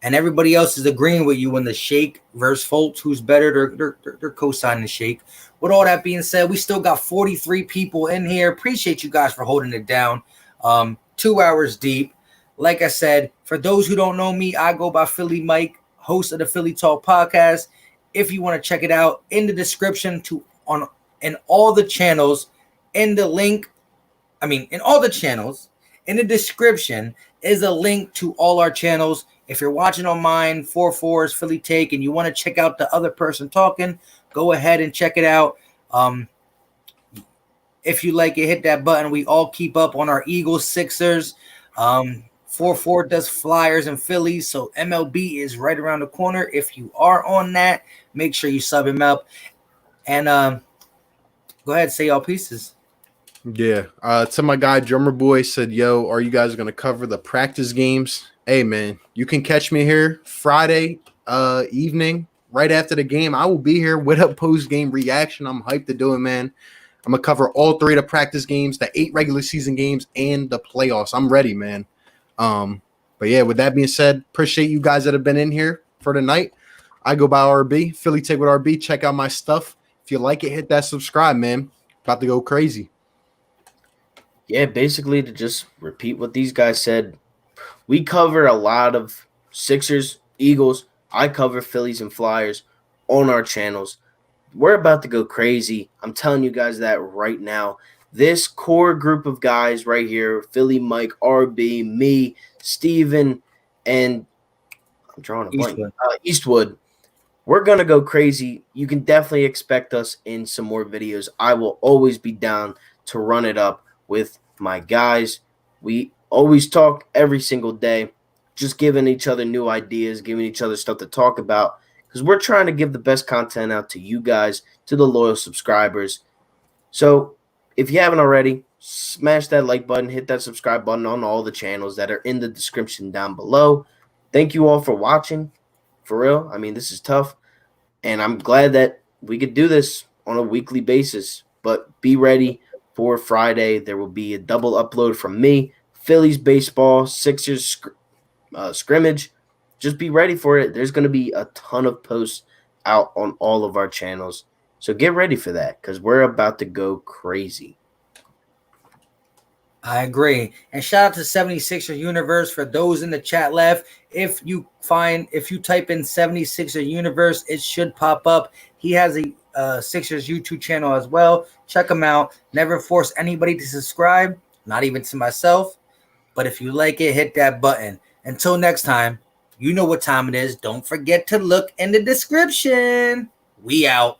And everybody else is agreeing with you in the Shake versus Fultz. Who's better? They're co-signing the Shake. With all that being said, we still got 43 people in here. Appreciate you guys for holding it down. 2 hours deep. Like I said, for those who don't know me, I go by Philly Mike, host of the Philly Talk podcast. If you want to check it out, in the description in all the channels, in all the channels, in the description is a link to all our channels. If you're watching on mine, 44's Philly Take, and you want to check out the other person talking, go ahead and check it out. If you like it, hit that button. We all keep up on our Eagles, Sixers. 44 does Flyers and Phillies, so MLB is right around the corner. If you are on that, make sure you sub him up. And go ahead, say y'all pieces. Yeah. To my guy, Drummer Boy said, yo, are you guys going to cover the practice games? Hey, man, you can catch me here Friday evening, right after the game. I will be here with a post-game reaction. I'm hyped to do it, man. I'm going to cover all 3 of the practice games, the 8 regular season games, and the playoffs. I'm ready, man. But, yeah, with that being said, appreciate you guys that have been in here for tonight. I go by RB, Philly Take with RB. Check out my stuff. If you like it, hit that subscribe, man. About to go crazy. Yeah, basically to just repeat what these guys said, we cover a lot of Sixers, Eagles. I cover Phillies and Flyers on our channels. We're about to go crazy. I'm telling you guys that right now. This core group of guys right here, Philly Mike, RB, me, Steven, and I'm drawing a blank. Eastwood. We're going to go crazy. You can definitely expect us in some more videos. I will always be down to run it up with my guys. We always talk every single day, just giving each other new ideas, giving each other stuff to talk about, because we're trying to give the best content out to you guys, to the loyal subscribers. So if you haven't already, smash that like button, hit that subscribe button on all the channels that are in the description down below. Thank you all for watching. For real, I mean, this is tough, and I'm glad that we could do this on a weekly basis. But be ready for Friday. There will be a double upload from me, Phillies baseball, Sixers scrimmage. Just be ready for it. There's going to be a ton of posts out on all of our channels. So get ready for that because we're about to go crazy. I agree. And shout out to 76er Universe for those in the chat left. If you type in 76er Universe, it should pop up. He has a Sixers YouTube channel as well. Check him out. Never force anybody to subscribe, not even to myself. But if you like it, hit that button. Until next time, you know what time it is. Don't forget to look in the description. We out.